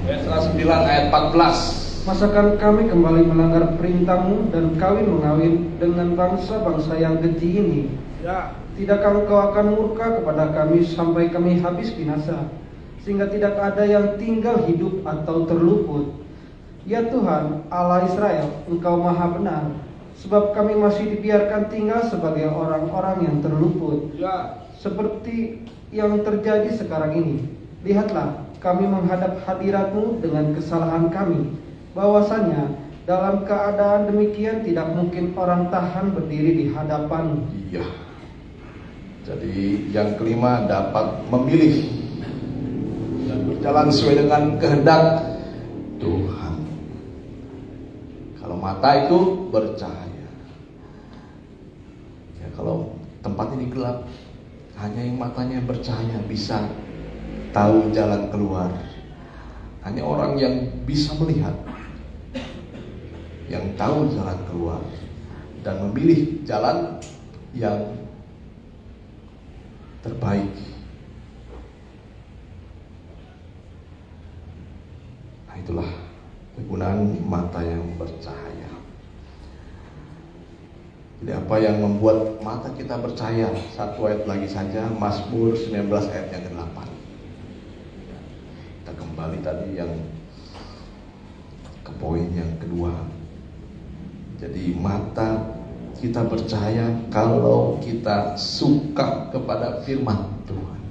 Esra 9 ayat 14. Masakan kami kembali melanggar perintahmu dan kawin mengawin dengan bangsa-bangsa yang keji ini? Ya. Tidakkah engkau akan murka kepada kami sampai kami habis binasa, sehingga tidak ada yang tinggal hidup atau terluput? Ya Tuhan, Allah Israel, engkau maha benar, sebab kami masih dibiarkan tinggal sebagai orang-orang yang terluput. Ya. Seperti yang terjadi sekarang ini. Lihatlah, kami menghadap hadirat-Mu dengan kesalahan kami, bahwasanya dalam keadaan demikian tidak mungkin orang tahan berdiri di hadapan-Mu. Iya. Jadi yang kelima, dapat memilih dan berjalan sesuai dengan kehendak Tuhan. Kalau mata itu bercahaya. Ya, kalau tempat ini gelap, hanya yang matanya bercahaya bisa tahu jalan keluar. Hanya orang yang bisa melihat, yang tahu jalan keluar dan memilih jalan yang terbaik. Nah, itulah kegunaan mata yang bercahaya. Jadi apa yang membuat mata kita bercahaya? Satu ayat lagi saja, Mazmur 19 ayat yang ke-8. Kita kembali tadi yang ke poin yang kedua. Jadi mata kita percaya kalau kita suka kepada firman Tuhan.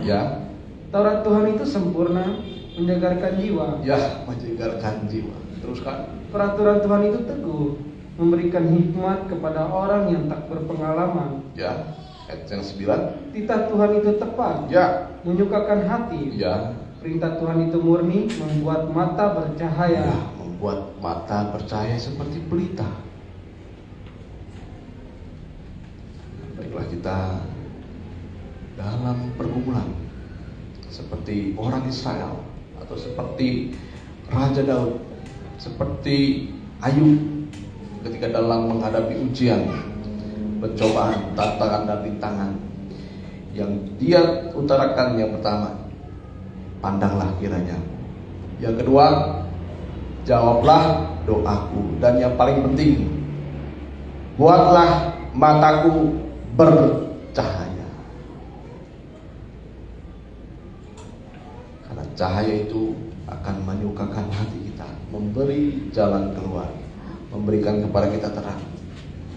Ya. Taurat Tuhan itu sempurna, menyegarkan jiwa. Ya, menyegarkan jiwa. Teruskan. Peraturan Tuhan itu teguh, memberikan hikmat kepada orang yang tak berpengalaman. Ya. Ayat yang 9. Titah Tuhan itu tepat, Ya. menyukakan hati. Ya. Perintah Tuhan itu murni, membuat mata bercahaya. Ya, membuat mata percaya seperti pelita. Baiklah, kita dalam pergumulan seperti orang Israel, atau seperti Raja Daud, seperti Ayub ketika dalam menghadapi ujian, pencobaan, tantangan dan rintangan Yang dia utarakan yang pertama, pandanglah kiranya. Yang kedua, jawablah doaku. Dan yang paling penting, buatlah mataku bercahaya. Karena cahaya itu akan menyukakan hati kita, memberi jalan keluar, memberikan kepada kita terang.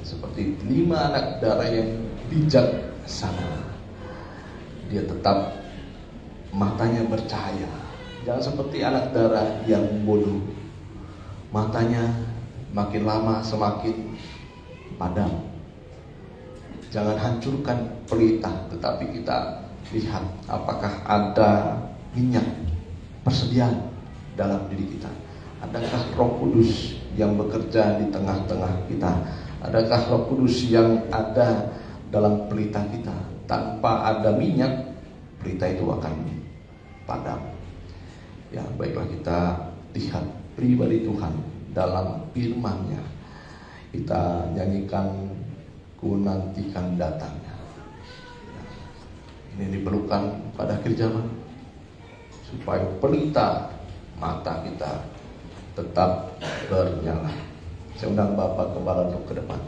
Seperti 5 anak darah yang bijaksana, dia tetap matanya bercahaya. Jangan seperti anak darah yang bodoh, matanya makin lama semakin padam. Jangan hancurkan pelita, tetapi kita lihat apakah ada minyak persediaan dalam diri kita. Adakah Roh Kudus yang bekerja di tengah-tengah kita? Adakah Roh Kudus yang ada dalam pelita kita? Tanpa ada minyak, pelita itu akan padam. Ya, baiklah kita lihat pribadi Tuhan dalam firman-Nya. Kita nyanyikan ku nantikan datangnya. Ini diperlukan pada akhir zaman, supaya pelita mata kita tetap bernyala. Saya undang Bapak Gembala untuk ke depan.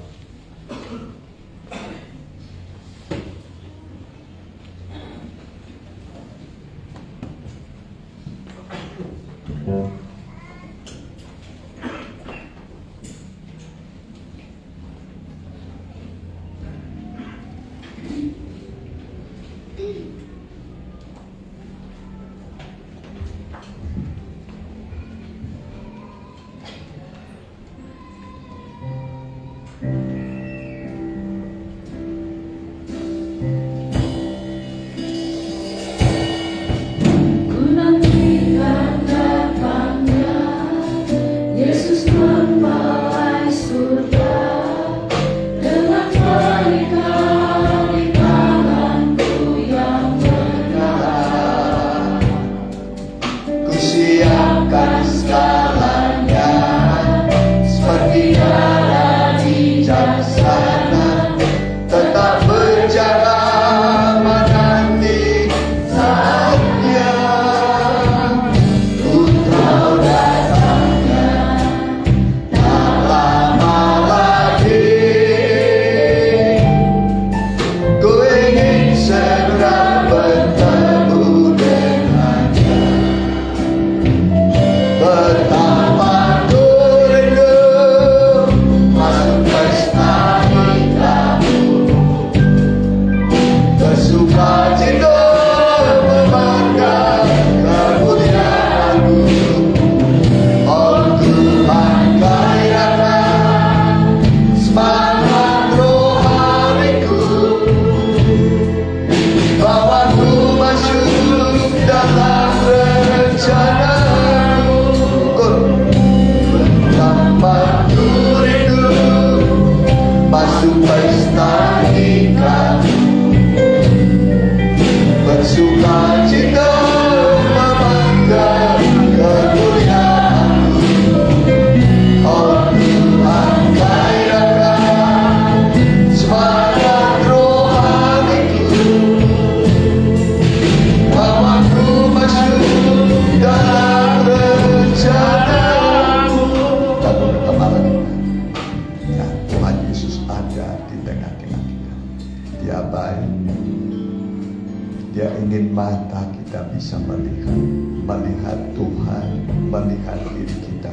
Melihat Tuhan, melihat diri kita,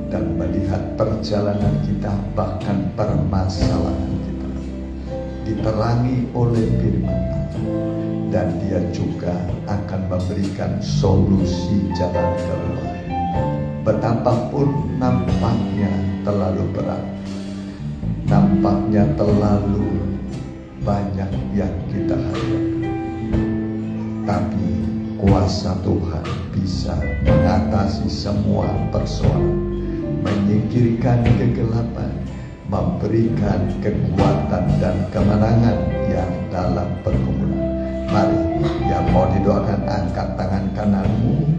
dan melihat perjalanan kita, bahkan permasalahan kita diterangi oleh firman Allah, dan Dia juga akan memberikan solusi jalan keluar. Betapapun nampaknya terlalu berat, nampaknya terlalu banyak yang kita hadapi, tapi kuasa Tuhan bisa mengatasi semua persoalan, menyingkirkan kegelapan, memberikan kekuatan dan kemenangan yang dalam pergumulan. Mari, yang mau didoakan, angkat tangan kananmu,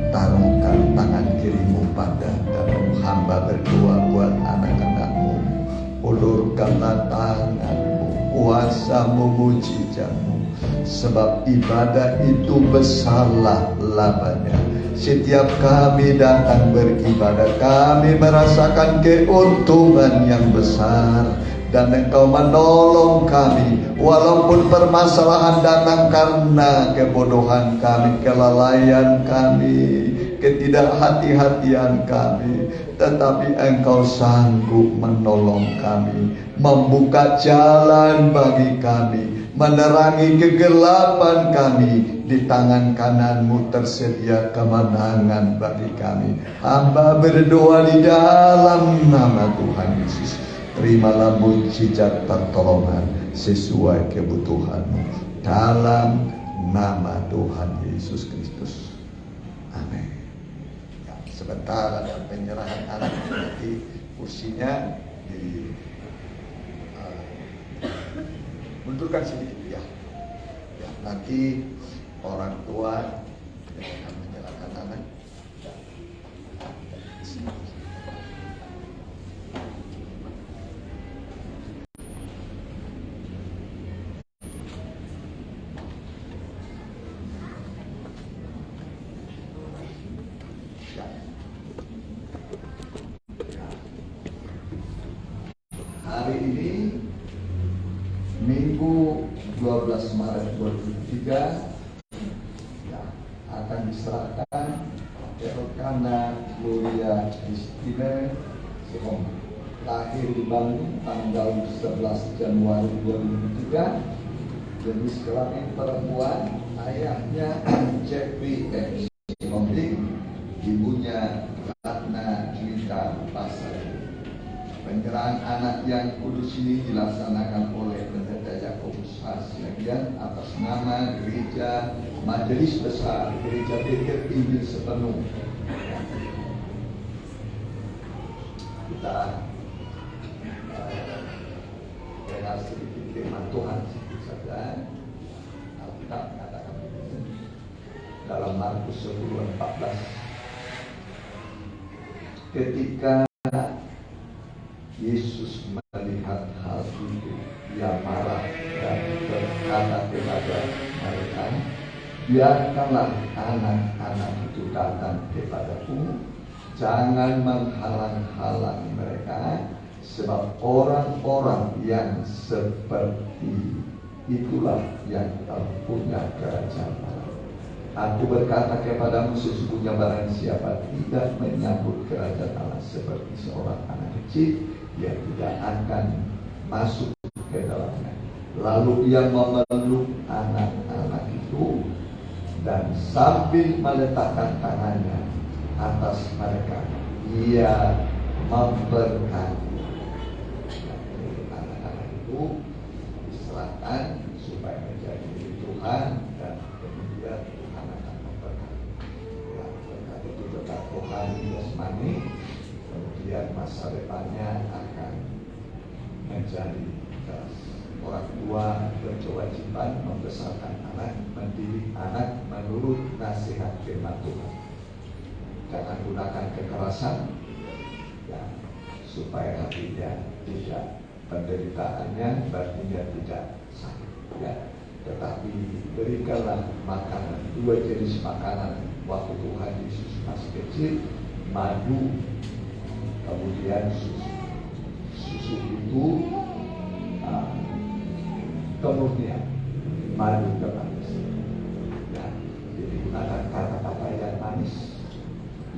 taruhkan tangan kirimu pada dadamu. Hamba berdoa buat anak-anakmu, ulurkanlah tanganmu berpuasa memuji-Mu. Sebab ibadah itu besarlah labanya. Setiap kami datang beribadah, kami merasakan keuntungan yang besar. Dan Engkau menolong kami, walaupun permasalahan datang karena kebodohan kami, kelalaian kami, ketidakhati-hatian kami, tetapi Engkau sanggup menolong kami, membuka jalan bagi kami, menerangi kegelapan kami. Di tangan kanan-Mu tersedia kemenangan bagi kami. Hamba berdoa di dalam nama Tuhan Yesus. Terimalah mujizat pertolongan sesuai kebutuhan-Mu dalam nama Tuhan Yesus Kristus. Amin. Ya, sebentar ada penyerahan anak, nanti kursinya di mundurkan sedikit ya. Ya, nanti orang tua yang akan menyerahkan anak. Hari ini Minggu 12 Maret 2023 ya, akan diserahkan Elkana Gloria Christine Sihom, lahir di Bandung tanggal 11 Januari 2003, jenis kelamin perempuan, ayahnya Jeffrey M. Sihomting, ibunya Ratna Juwita Pasari. Penyerahan anak yang kudus ini dilaksanakan oleh Pendeta Yakobus Hasiagian atas nama Gereja Majelis Besar Gereja Betel Injil Sepenuh. Kita dengar sedikit firman Tuhan sedikit saja. Alkitab mengatakan dalam Markus 10:14, ketika Yesus melihat hal itu, Dia marah dan berkata kepada mereka, biarkanlah anak-anak itu datang kepadaku, jangan menghalang-halangi mereka, sebab orang-orang yang seperti itulah yang punya kerajaan Allah. Aku berkata kepadamu, sesungguhnya barang siapa tidak menyambut kerajaan Allah seperti seorang anak kecil, dia tidak akan masuk ke dalamnya. Lalu ia memeluk anak-anak itu dan sambil meletakkan tangannya atas mereka, ia memberkati. Anak-anak itu diserahkan supaya menjadi milik Tuhan, dan kemudian Tuhan akan memberkati. Ya, berkat itu berkat rohani jasmani, kemudian masa depannya akan menjadi jelas. Orang tua berkewajiban membesarkan anak, mendidik anak menurut nasihat firman Tuhan. Jangan gunakan kekerasan, ya, supaya hatinya tidak, penderitaannya batinnya tidak sakit, ya. Tetapi berikanlah makanan, dua jenis makanan waktu Tuhan Yesus masih kecil, madu, kemudian susu. Susu itu kemurnian, madu dan manis. Ya, jadi gunakan kata-kata yang manis,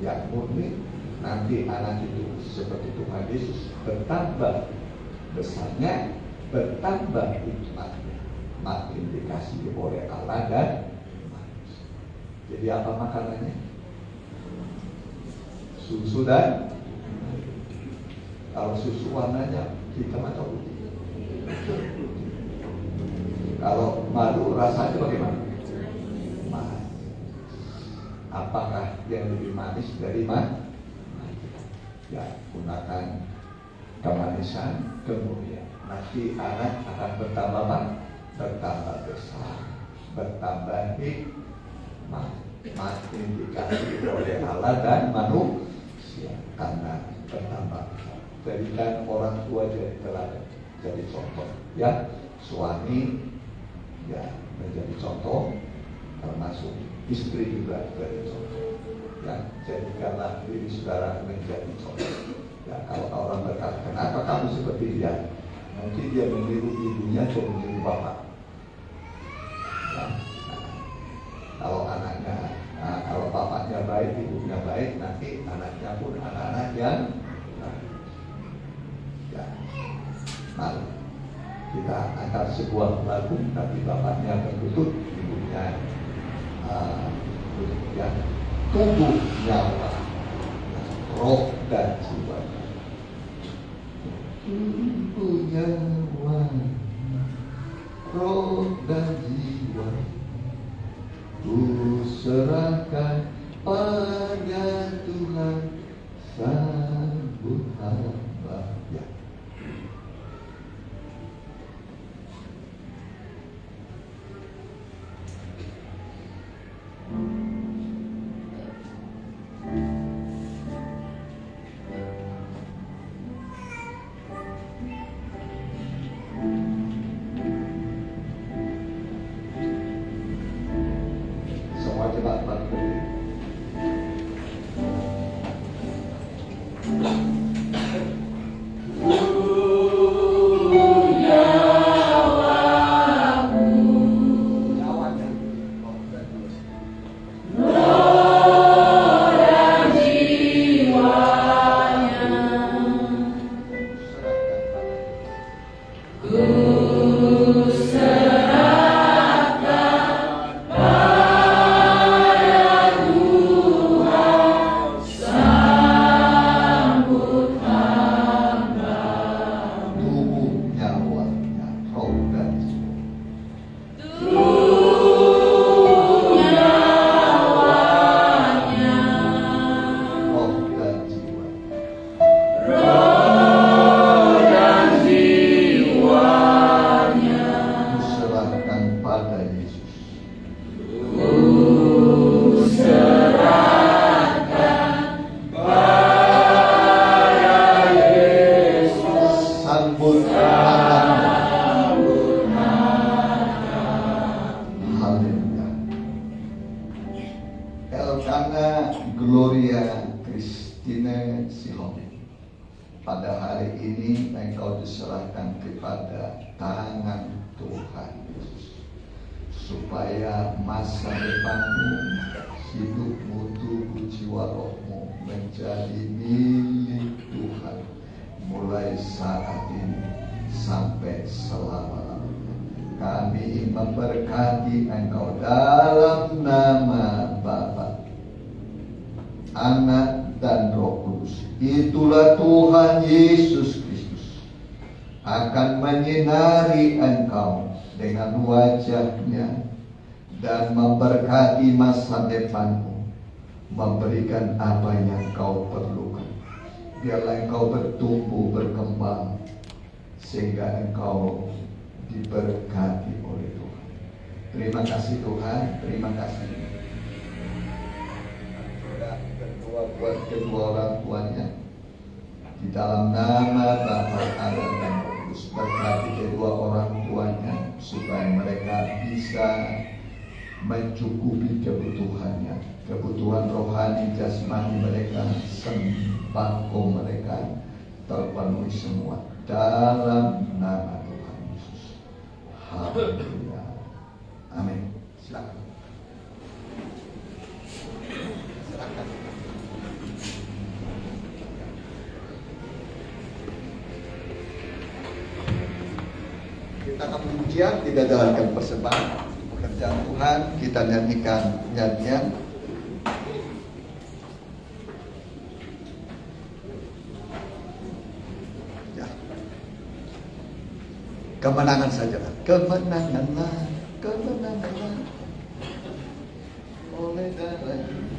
yang murni. Nanti anak itu seperti Tuhan Yesus, bertambah besarnya, bertambah hikmatnya, makin dikasih oleh Allah dan manusia. Jadi apa makanannya? Susu dan, kalau susu warnanya hitam atau putih? Kalau madu rasanya bagaimana? Manis. Apakah yang lebih manis dari madu? Ya, gunakan kemanisan, kemudian nanti anak akan bertambah apa? Bertambah besar, bertambah hikmat, makin dikasih oleh Allah dan manusia karena bertambah besar. Jadikan orang tua jadi teladan, jadi contoh, ya. suami ya menjadi contoh, termasuk istri juga menjadi contoh. Ya, jadikanlah diri saudara menjadi contoh. Ya, kalau orang berkata, kenapa kamu seperti dia? Mungkin dia meniru ibunya atau meniru bapak. Ya, kalau anaknya, kalau bapaknya baik, ibunya baik, nanti anaknya pun anak-anak yang ya, mari kita angkat sebuah lagu, tapi bapaknya berlutut, ibunya yang tubuh nyawa, roh dan jiwa. Tubuh nyawa, roh dan jiwa, ku serahkan pada Tuhan, sambut hamba. Ya. Semua cepat berdiri. Elkana Gloria Christine Sihomi, pada hari ini engkau diserahkan kepada tangan Tuhan Yesus, supaya masa depanmu, hidupmu, tubuh, jiwa, rohmu menjadi milik Tuhan mulai saat ini sampai selama-lamanya. Kami memberkati engkau dalam nama Bapa, Anak dan Roh Kudus. Itulah Tuhan Yesus Kristus akan menyinari engkau dengan wajahnya dan memberkati masa depanmu, memberikan apa yang kau perlukan. Biarlah engkau bertumbuh, berkembang, sehingga engkau diberkati oleh Tuhan. Terima kasih Tuhan, terima kasih buat kedua orang tuanya, di dalam nama Bapa, Anak dan Roh Kudus. Berkati kedua orang tuanya supaya mereka bisa mencukupi kebutuhannya, kebutuhan rohani, jasmani mereka, sembako mereka terpenuhi semua dalam nama Tuhan Yesus. Haleluya. Amin. Silakan. Silakan. Kita akan pujian, kita jalankan persembahan pekerjaan Tuhan, kita nyanyikan nyanyian. Ya. Kemenangan saja, kemenanganlah, kemenanganlah oleh darah Yesus.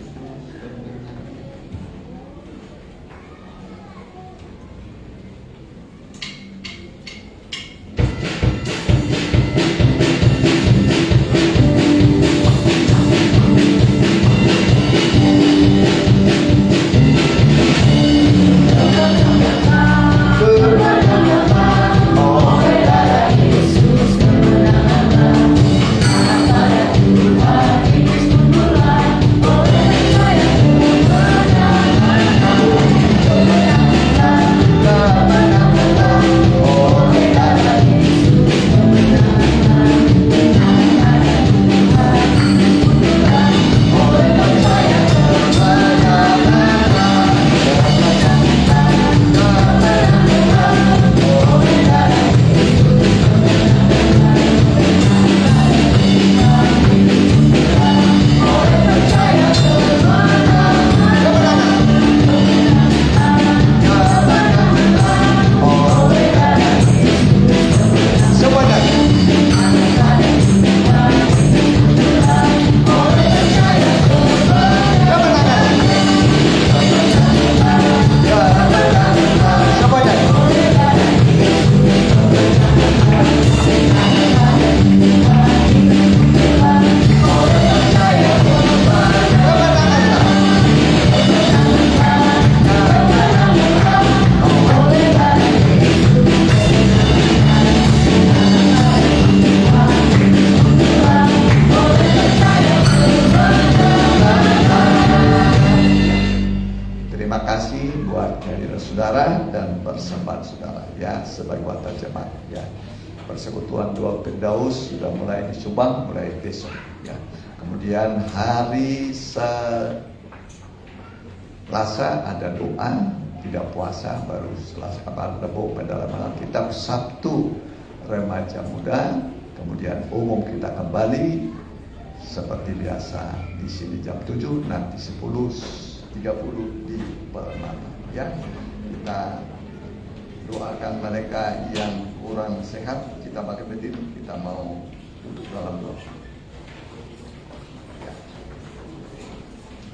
Yesus persembahan saudara ya sebagai wadah jemaat ya. Persekutuan Doa Firdaus sudah mulai disumbang mulai besok ya. Kemudian hari Selasa ada doa, tidak puasa, baru Selasa kapan Rabu pada dalam Alkitab, Sabtu remaja muda, kemudian umum kita kembali seperti biasa di sini jam 7, nanti 10.30 di Permata ya. Kita doakan mereka yang kurang sehat, kita pakai berdiri, kita mau duduk dalam doa.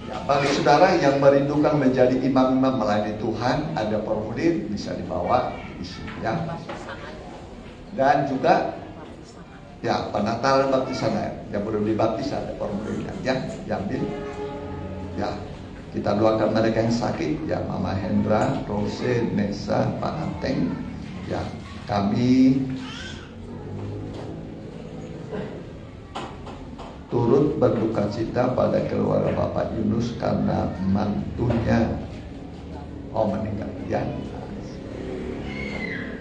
Ya, bagi saudara yang merindukan menjadi imam-imam melayani Tuhan, ada formulir bisa dibawa di sini ya. Dan juga ya penatalan baptisan yang belum dibaptis ada formulirnya ya, diambil. Ya, kita doakan mereka yang sakit ya, Mama Hendra, Rose, Nesa, Pak Anteng. Ya, kami turut berduka cita pada keluarga Bapak Yunus karena mantunya meninggal ya.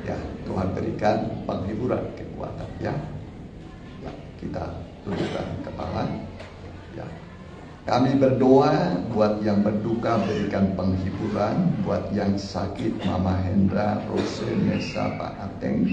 Ya, Tuhan berikan penghiburan kekuatan ya. Ya, kita tundukkan kepala ya. Kami berdoa buat yang berduka berikan penghiburan, buat yang sakit Mama Hendra, Rose, Nesa, Pak Ateng,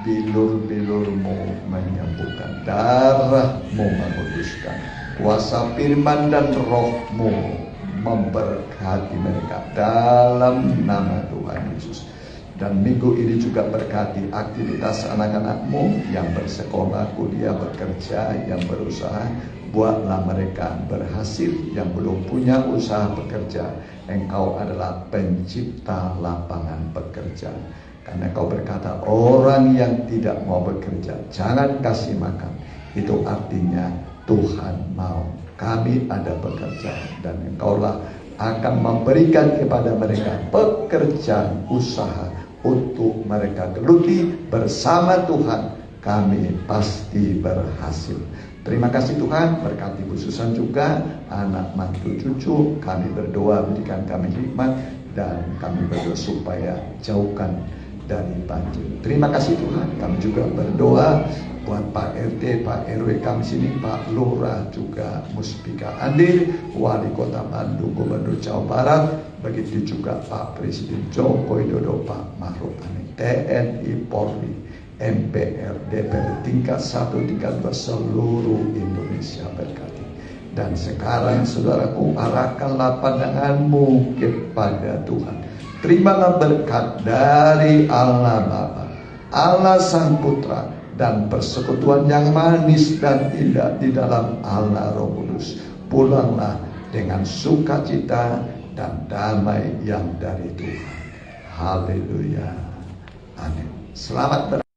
bilur-bilurmu menyembuhkan, darahmu menguduskan, kuasa firman dan rohmu memberkati mereka dalam nama Tuhan Yesus. Dan minggu ini juga berkati aktivitas anak-anakmu yang bersekolah, kuliah, bekerja, yang berusaha. Buatlah mereka berhasil. Yang belum punya usaha bekerja, Engkau adalah pencipta lapangan pekerjaan. Karena Engkau berkata, orang yang tidak mau bekerja jangan kasih makan. Itu artinya Tuhan mau kami ada pekerjaan, dan Engkaulah akan memberikan kepada mereka pekerjaan usaha untuk mereka geluti. Bersama Tuhan kami pasti berhasil. Terima kasih Tuhan, berkati Bu Susan juga, anak mantu cucu. Kami berdoa berikan kami hikmat, dan kami berdoa supaya jauhkan dari banjir. Terima kasih Tuhan. Kami juga berdoa buat Pak RT, Pak RW kami sini, Pak Lurah, juga Muspika Andir, Wali Kota Bandung, Gubernur Jawa Barat, begitu juga Pak Presiden Joko Widodo, Pak Ma'ruf Amin, TNI, Polri, MPR, DPR tingkat 1, tingkat 2 seluruh Indonesia berkati. Dan sekarang saudaraku, arahkanlah pandanganmu kepada Tuhan. Terimalah berkat dari Allah Bapa, Allah Sang Putra, dan persekutuan yang manis dan indah di dalam Allah Roh Kudus. Pulanglah dengan sukacita dan damai yang dari Tuhan. Haleluya. Amin. Selamat